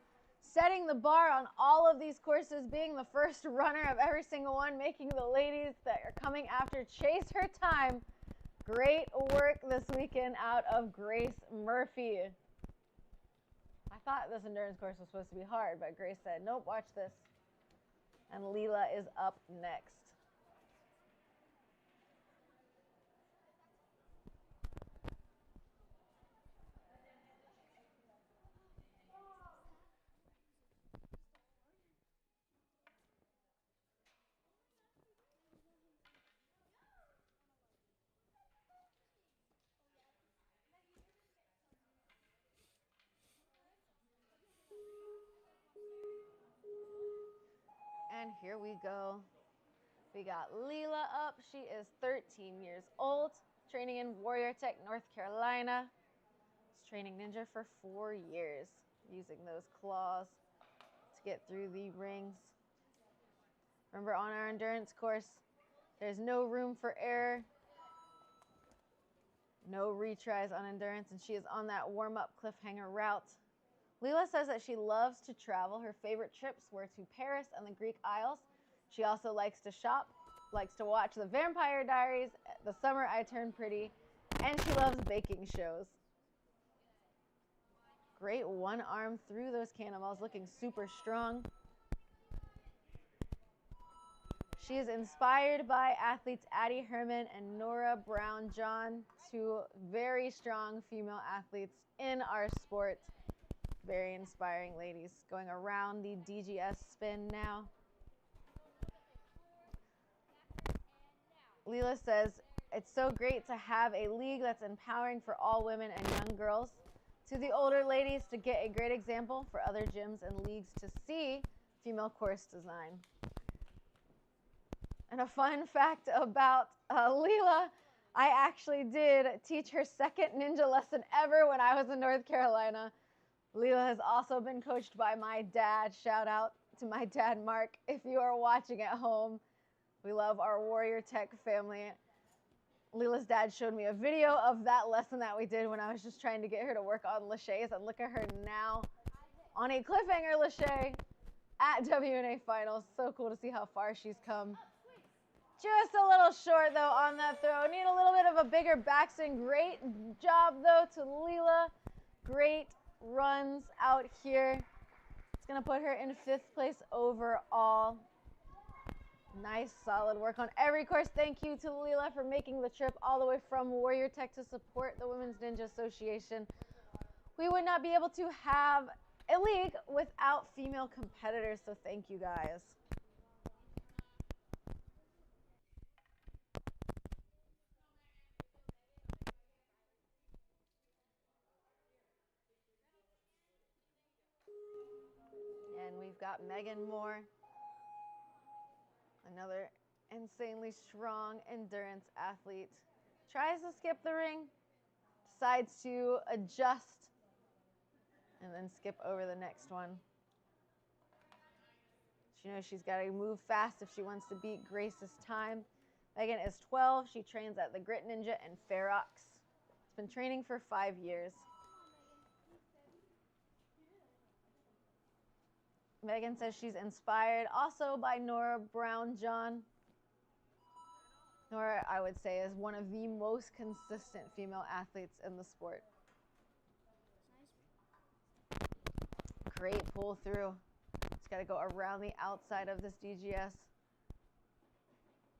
setting the bar on all of these courses, being the first runner of every single one, making the ladies that are coming after chase her time. Great work this weekend out of Grace Murphy. I thought this endurance course was supposed to be hard, but Grace said, nope, watch this. And Leela is up next. And here we go. We got Leela up. She is 13 years old, training in Warrior Tech, North Carolina. She's training ninja for 4 years, using those claws to get through the rings. Remember, on our endurance course, there's no room for error, no retries on endurance, and she is on that warm-up cliffhanger route. Leela says that she loves to travel. Her favorite trips were to Paris and the Greek Isles. She also likes to shop, likes to watch The Vampire Diaries, The Summer I Turned Pretty, and she loves baking shows. Great one arm through those cannonballs, looking super strong. She is inspired by athletes Addie Herman and Nora Brown-John, 2 very strong female athletes in our sport. Very inspiring ladies. Going around the DGS spin now. Leela says, it's so great to have a league that's empowering for all women and young girls. To the older ladies, to get a great example for other gyms and leagues to see female course design. And a fun fact about Leela, I actually did teach her second ninja lesson ever when I was in North Carolina. Leela has also been coached by my dad. Shout out to my dad, Mark, if you are watching at home. We love our Warrior Tech family. Leela's dad showed me a video of that lesson that we did when I was just trying to get her to work on laches, and look at her now on a cliffhanger lache at WNA Finals. So cool to see how far she's come. Just a little short, though, on that throw. Need a little bit of a bigger backswing. Great job, though, to Leela. Great runs out here. It's going to put her in 5th place overall. Nice, solid work on every course. Thank you to Leela for making the trip all the way from Warrior Tech to support the Women's Ninja Association. We would not be able to have a league without female competitors, so thank you guys. And we've got Megan Moore, another insanely strong endurance athlete. Tries to skip the ring, decides to adjust, and then skip over the next one. She knows she's got to move fast if she wants to beat Grace's time. Megan is 12. She trains at the Grit Ninja in Ferox. She's been training for 5 years. Megan says she's inspired also by Nora Brown-John. Nora, I would say, is one of the most consistent female athletes in the sport. Great pull through. Just got to go around the outside of this DGS.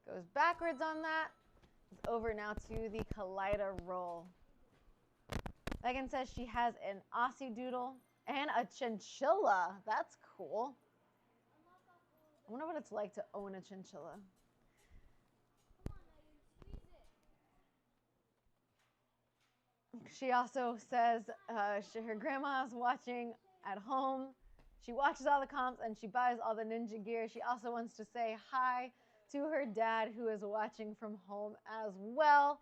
Goes backwards on that. It's over now to the Kaleido roll. Megan says she has an Aussie Doodle and a chinchilla. That's cool. I wonder what it's like to own a chinchilla. She also says her grandma is watching at home. She watches all the comps and she buys all the ninja gear. She also wants to say hi to her dad, who is watching from home as well.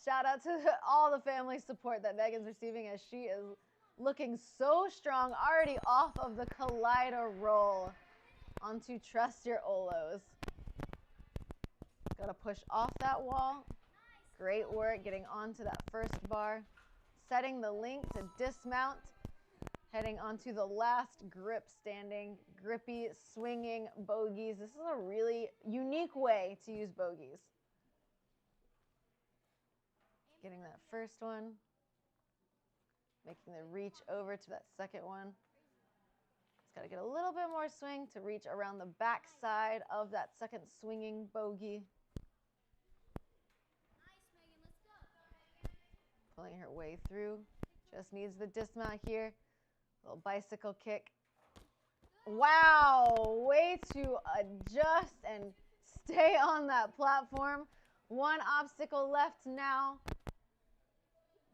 Shout out to all the family support that Megan's receiving as she is looking so strong, already off of the Kaleido roll onto Trust Your Olos. Gotta push off that wall. Great work getting onto that first bar. Setting the link to dismount. Heading onto the last grip standing, grippy, swinging bogeys. This is a really unique way to use bogeys. Getting that first one. Making the reach over to that second one. It's got to get a little bit more swing to reach around the back side of that second swinging bogey. Pulling her way through. Just needs the dismount here. Little bicycle kick. Wow, way to adjust and stay on that platform. One obstacle left now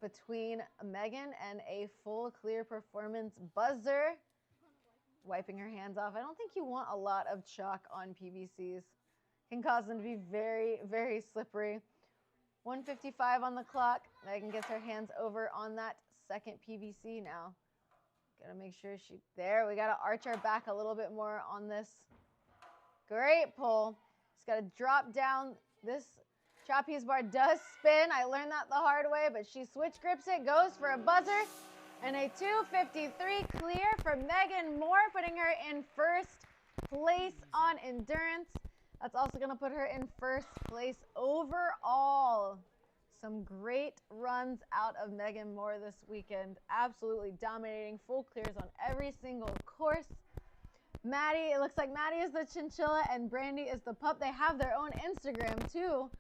between Megan and a full clear performance buzzer. Wiping her hands off. I don't think you want a lot of chalk on PVCs. Can cause them to be very, very slippery. 1:55 on the clock. Megan gets her hands over on that second PVC now. Gotta make sure there, we gotta arch our back a little bit more on this. Great pull. Just gotta drop down. This trapeze bar does spin. I learned that the hard way, but she switch grips it, goes for a buzzer, and a 2:53 clear for Megan Moore, putting her in first place on endurance. That's also gonna put her in first place overall. Some great runs out of Megan Moore this weekend. Absolutely dominating, full clears on every single course. Maddie, it looks like Maddie is the chinchilla and Brandy is the pup. They have their own Instagram too.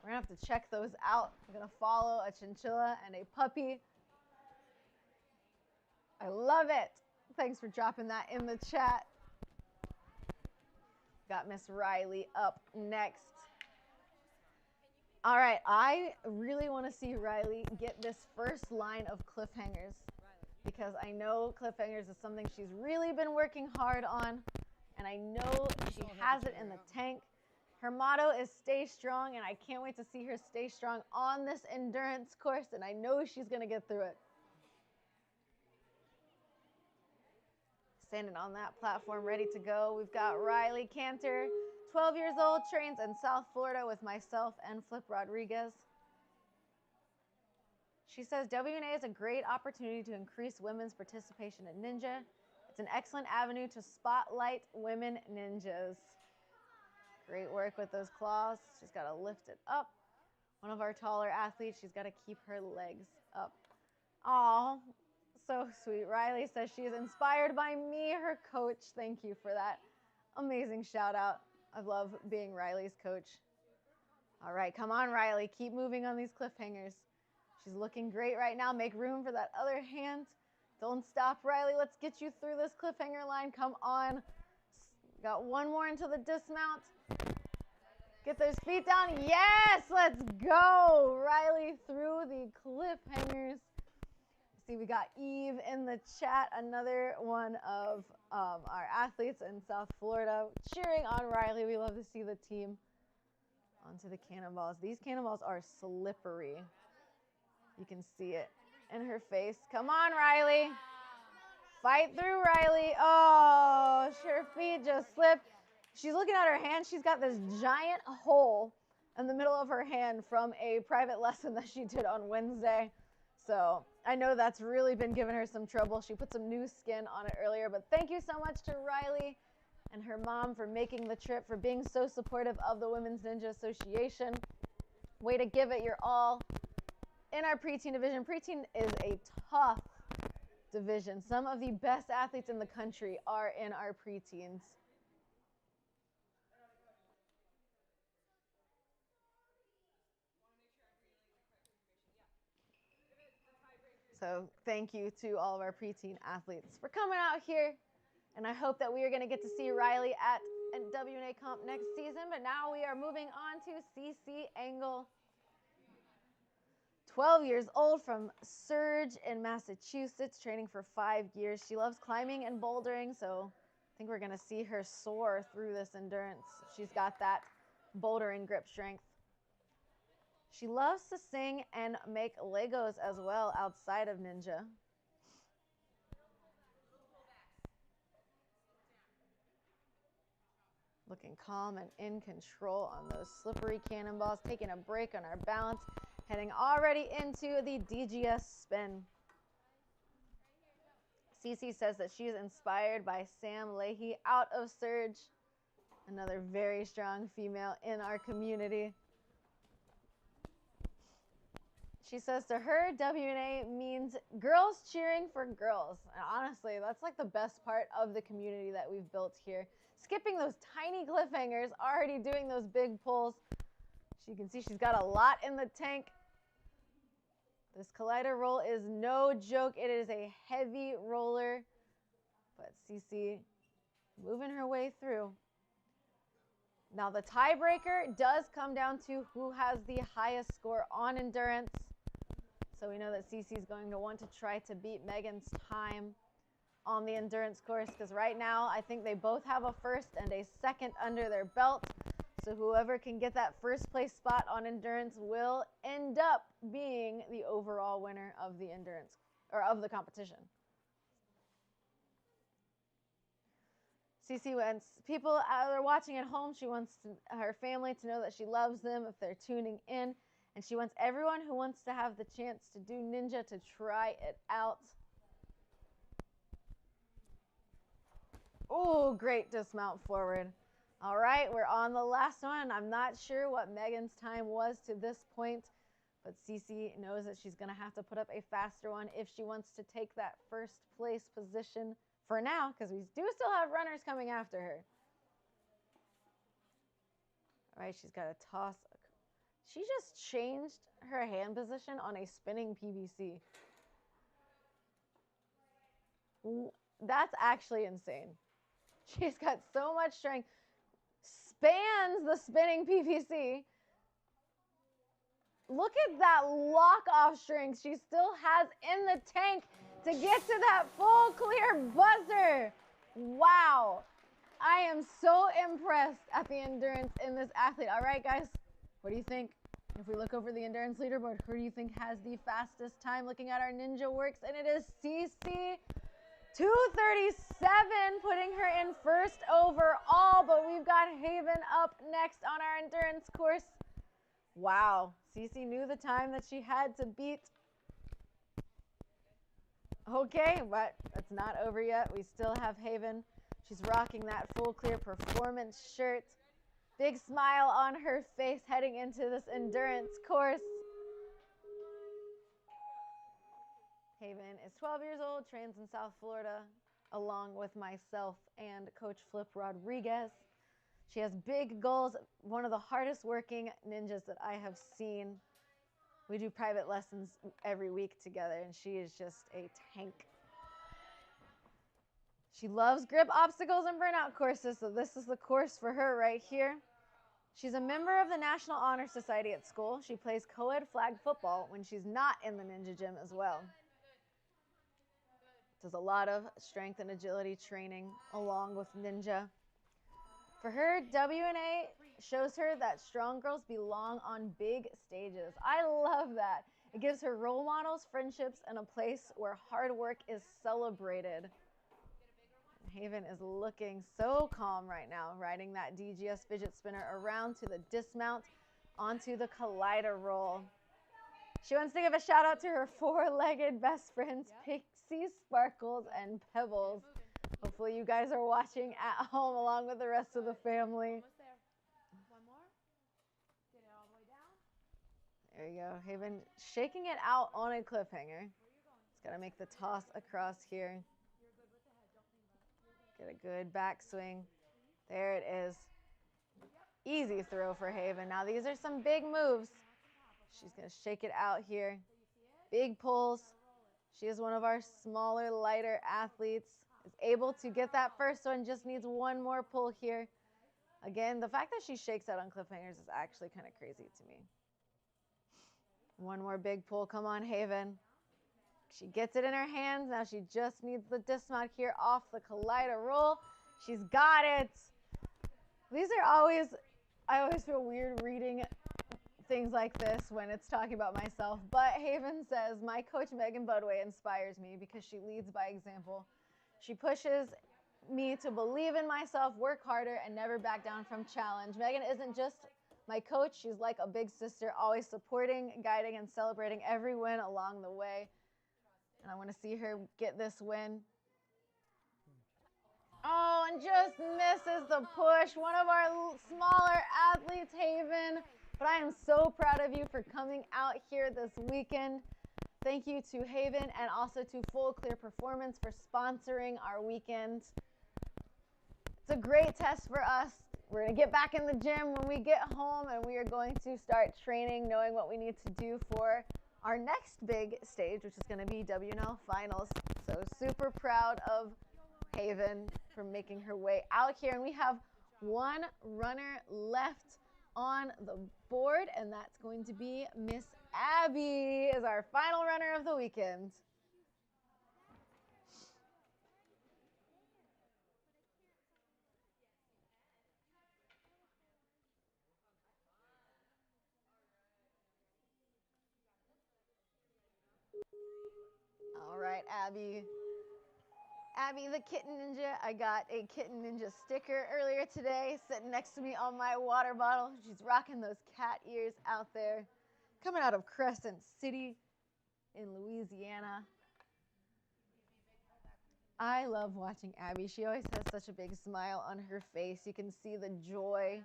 We're gonna have to check those out. I'm gonna follow a chinchilla and a puppy. I love it. Thanks for dropping that in the chat. Got Miss Riley up next. All right, I really want to see Riley get this first line of cliffhangers because I know cliffhangers is something she's really been working hard on, and I know she has it in the tank. Her motto is stay strong, and I can't wait to see her stay strong on this endurance course, and I know she's going to get through it. Standing on that platform, ready to go. We've got Riley Cantor, 12 years old, trains in South Florida with myself and Flip Rodriguez. She says WNA is a great opportunity to increase women's participation in ninja. It's an excellent avenue to spotlight women ninjas. Great work with those claws. She's got to lift it up. One of our taller athletes, she's got to keep her legs up. Aw, so sweet. Riley says she is inspired by me, her coach. Thank you for that amazing shout out. I love being Riley's coach. All right, come on, Riley. Keep moving on these cliffhangers. She's looking great right now. Make room for that other hand. Don't stop, Riley. Let's get you through this cliffhanger line. Come on. Got one more until the dismount. Get those feet down. Yes, let's go. Riley through the cliffhangers. See, we got Eve in the chat, another one of our athletes in South Florida cheering on Riley. We love to see the team onto the cannonballs. These cannonballs are slippery. You can see it in her face. Come on, Riley. Fight through, Riley. Oh, her feet just slipped. She's looking at her hand. She's got this giant hole in the middle of her hand from a private lesson that she did on Wednesday. So I know that's really been giving her some trouble. She put some new skin on it earlier. But thank you so much to Riley and her mom for making the trip, for being so supportive of the Women's Ninja Association. Way to give it your all. In our preteen division, preteen is a tough division. Some of the best athletes in the country are in our preteens. So thank you to all of our preteen athletes for coming out here. And I hope that we are going to get to see Riley at WNA Comp next season. But now we are moving on to CC Engel. 12 years old from Surge in Massachusetts, training for 5 years. She loves climbing and bouldering, so I think we're going to see her soar through this endurance. She's got that bouldering grip strength. She loves to sing and make Legos as well outside of Ninja. Looking calm and in control on those slippery cannonballs, taking a break on our balance. Heading already into the DGS spin. Cece says that she is inspired by Sam Leahy out of Surge. Another very strong female in our community. She says to her, WNA means girls cheering for girls. And honestly, that's like the best part of the community that we've built here. Skipping those tiny cliffhangers, already doing those big pulls. You can see she's got a lot in the tank. This collider roll is no joke. It is a heavy roller, but Cece moving her way through. Now the tiebreaker does come down to who has the highest score on endurance. So we know that Cece is going to want to try to beat Megan's time on the endurance course, because right now I think they both have a first and a second under their belt. So whoever can get that first place spot on endurance will end up being the overall winner of the endurance, or of the competition. Cece wants people are watching at home. She wants her family to know that she loves them if they're tuning in. And she wants everyone who wants to have the chance to do Ninja to try it out. Oh, great dismount forward. All right, we're on the last one. I'm not sure what Megan's time was to this point, but Cece knows that she's going to have to put up a faster one if she wants to take that first place position for now, because we do still have runners coming after her. All right, she's got to toss. She just changed her hand position on a spinning PVC. That's actually insane. She's got so much strength. Spans the spinning PVC. Look at that lock-off strength she still has in the tank to get to that full clear buzzer. Wow. I am so impressed at the endurance in this athlete. All right, guys, what do you think? If we look over the endurance leaderboard, who do you think has the fastest time? Looking at our Ninja Works, and it is Cece. 2:37, putting her in first overall, but we've got Haven up next on our endurance course. Wow, Cece knew the time that she had to beat. Okay, but it's not over yet. We still have Haven. She's rocking that full clear performance shirt. Big smile on her face heading into this endurance course. Haven is 12 years old, trains in South Florida, along with myself and Coach Flip Rodriguez. She has big goals, one of the hardest working ninjas that I have seen. We do private lessons every week together, and she is just a tank. She loves grip obstacles and burnout courses, so this is the course for her right here. She's a member of the National Honor Society at school. She plays co-ed flag football when she's not in the ninja gym as well. Does a lot of strength and agility training along with ninja. For her, WNA shows her that strong girls belong on big stages. I love that. It gives her role models, friendships, and a place where hard work is celebrated. Haven is looking so calm right now, riding that DGS fidget spinner around to the dismount onto the collider roll. She wants to give a shout out to her four-legged best friends, Pixie, Sparkles, and Pebbles. Hopefully you guys are watching at home along with the rest of the family. Almost there. One more. Get it all the way down. There you go. Haven shaking it out on a cliffhanger. It's got to make the toss across here. Get a good backswing. There it is. Easy throw for Haven. Now these are some big moves. She's going to shake it out here. Big pulls. She is one of our smaller, lighter athletes. Is able to get that first one. Just needs one more pull here. Again, the fact that she shakes out on cliffhangers is actually kind of crazy to me. One more big pull. Come on, Haven. She gets it in her hands. Now she just needs the dismount here off the collider roll. She's got it. These are always, I always feel weird reading things like this when it's talking about myself. But Haven says, my coach Megan Budway inspires me because she leads by example. She pushes me to believe in myself, work harder, and never back down from challenge. Megan isn't just my coach. She's like a big sister, always supporting, guiding, and celebrating every win along the way. And I want to see her get this win. Oh, and just misses the push. One of our smaller athletes, Haven. But I am so proud of you for coming out here this weekend. Thank you to Haven and also to Full Clear Performance for sponsoring our weekend. It's a great test for us. We're going to get back in the gym when we get home, and we are going to start training, knowing what we need to do for our next big stage, which is going to be WNL Finals. So super proud of Haven for making her way out here. And we have one runner left on the board, and that's going to be Miss Abby is our final runner of the weekend. All right, Abby. Abby the Kitten Ninja. I got a Kitten Ninja sticker earlier today sitting next to me on my water bottle. She's rocking those cat ears out there. Coming out of Crescent City in Louisiana. I love watching Abby. She always has such a big smile on her face. You can see the joy,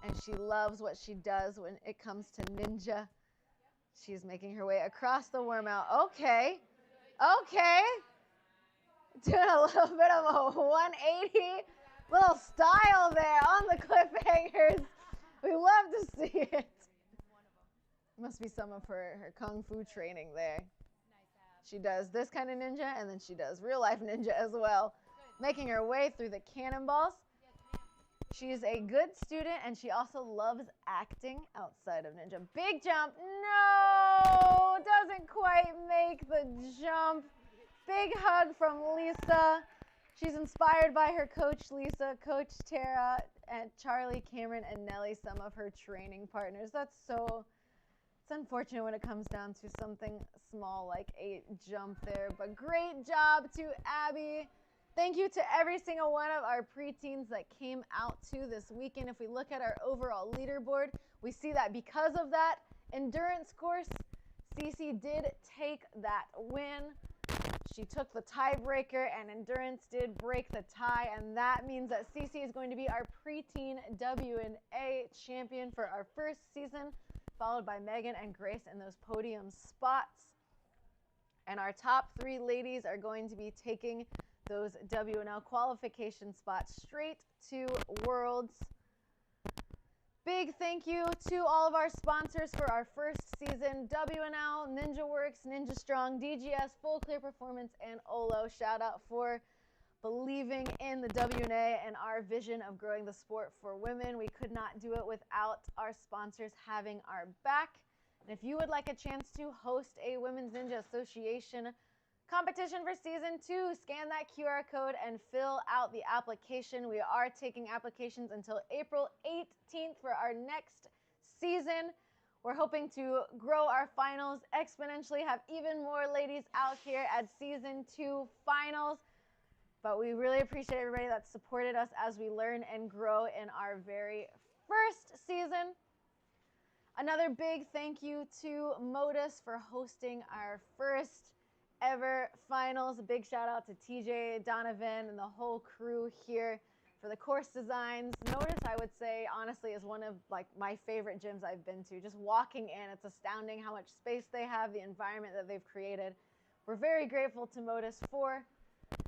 and she loves what she does when it comes to ninja. She's making her way across the worm out. Okay. Okay. Doing a little bit of a 180. Little style there on the cliffhangers. We love to see it. Must be some of her kung fu training there. She does this kind of ninja, and then she does real life ninja as well. Making her way through the cannonballs. She's a good student, and she also loves acting outside of ninja. Big jump. No! Doesn't quite make the jump. Big hug from Lisa. She's inspired by her coach, Lisa, Coach Tara, and Charlie, Cameron, and Nellie, some of her training partners. It's unfortunate when it comes down to something small like a jump there. But great job to Abby. Thank you to every single one of our preteens that came out to this weekend. If we look at our overall leaderboard, we see that because of that endurance course, Cece did take that win. She took the tiebreaker, and endurance did break the tie, and that means that Cece is going to be our preteen WNA champion for our first season, followed by Megan and Grace in those podium spots. And our top three ladies are going to be taking those WNL qualification spots straight to Worlds. Big thank you to all of our sponsors for our first season: WNL, Ninja Works, Ninja Strong, DGS, Full Clear Performance, and Olo. Shout out for believing in the WNA and our vision of growing the sport for women. We could not do it without our sponsors having our back. And if you would like a chance to host a Women's Ninja Association competition for season 2, scan that QR code and fill out the application. We are taking applications until April 18th for our next season. We're hoping to grow our finals exponentially, have even more ladies out here at season 2 finals. But we really appreciate everybody that supported us as we learn and grow in our very first season. Another big thank you to Motus for hosting our first ever finals. A big shout out to TJ, Donovan, and the whole crew here for the course designs. Motus, I would say, honestly, is one of my favorite gyms I've been to. Just walking in, it's astounding how much space they have, the environment that they've created. We're very grateful to Motus for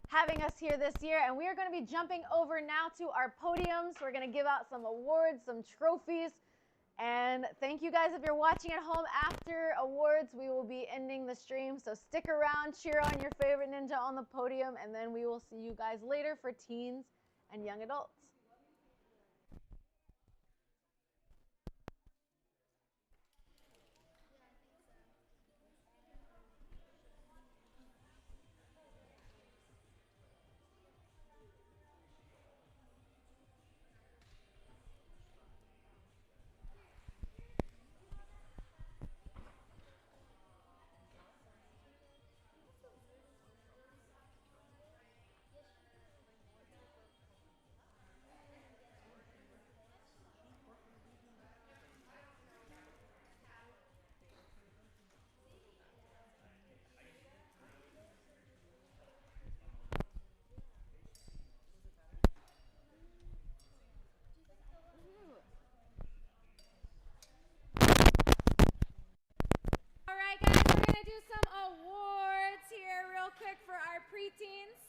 having us here this year, and we are going to be jumping over now to our podiums. We're going to give out some awards, some trophies, and thank you guys if you're watching at home. After awards, we will be ending the stream, so stick around, cheer on your favorite ninja on the podium, and then we will see you guys later for teens and young adults. Preteens.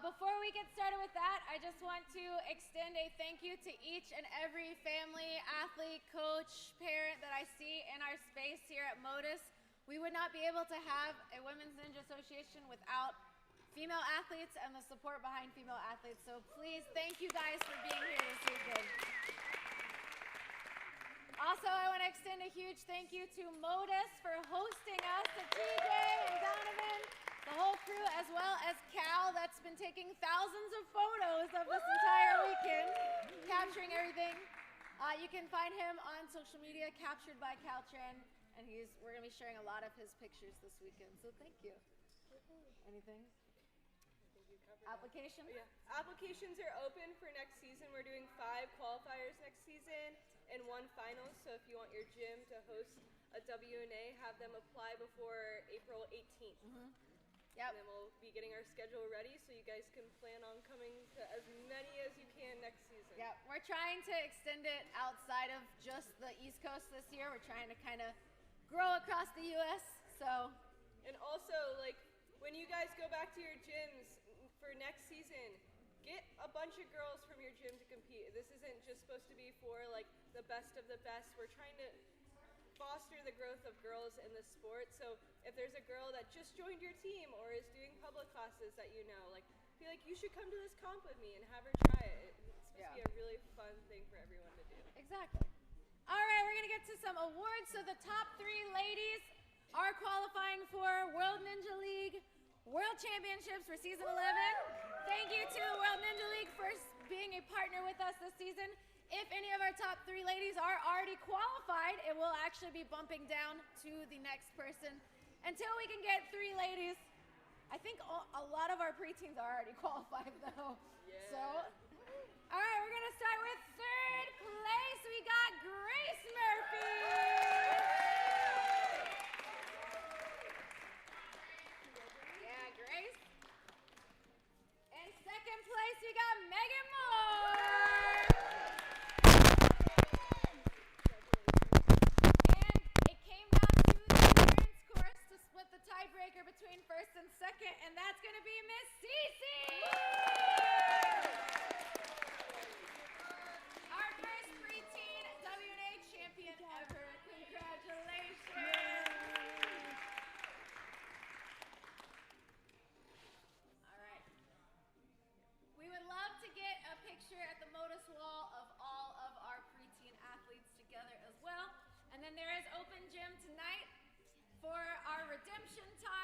Before we get started with that, I just want to extend a thank you to each and every family, athlete, coach, parent that I see in our space here at Motus. We would not be able to have a Women's Ninja Association without female athletes and the support behind female athletes. So please, thank you guys for being here this evening. Also, I want to extend a huge thank you to Motus for hosting us, to TJ and Donovan, the whole crew, as well as Cal, that's been taking thousands of photos of this entire weekend, capturing everything. You can find him on social media, Captured by Caltran, and we're going to be sharing a lot of his pictures this weekend, so thank you. Anything? Applications? Yeah. Applications are open for next season. We're doing 5 qualifiers next season and 1 finals, so if you want your gym to host a WNA, have them apply before April 18th. Mm-hmm. Yep. And then we'll be getting our schedule ready so you guys can plan on coming to as many as you can next season. Yeah, we're trying to extend it outside of just the East Coast this year. We're trying to kind of grow across the U.S., so. And also, when you guys go back to your gyms for next season, get a bunch of girls from your gym to compete. This isn't just supposed to be for, the best of the best. We're trying to foster the growth of girls in the sport. So if there's a girl that just joined your team or is doing public classes that you know, be like, you should come to this comp with me and have her try it. It's supposed to be a really fun thing for everyone to do. Exactly. All right, we're going to get to some awards. So the top 3 ladies are qualifying for World Ninja League World Championships for season 11. Thank you to the World Ninja League for being a partner with us this season. If any of our top 3 ladies are already qualified, it will actually be bumping down to the next person until we can get 3 ladies. I think a lot of our preteens are already qualified, though. Yeah. So, all right, we're going to start with 3rd place. We got Grace Murphy. Yeah, Grace. In 2nd place, we got Megan Moore. Tiebreaker between 1st and 2nd, and that's going to be Miss Cece. Our first preteen redemption time.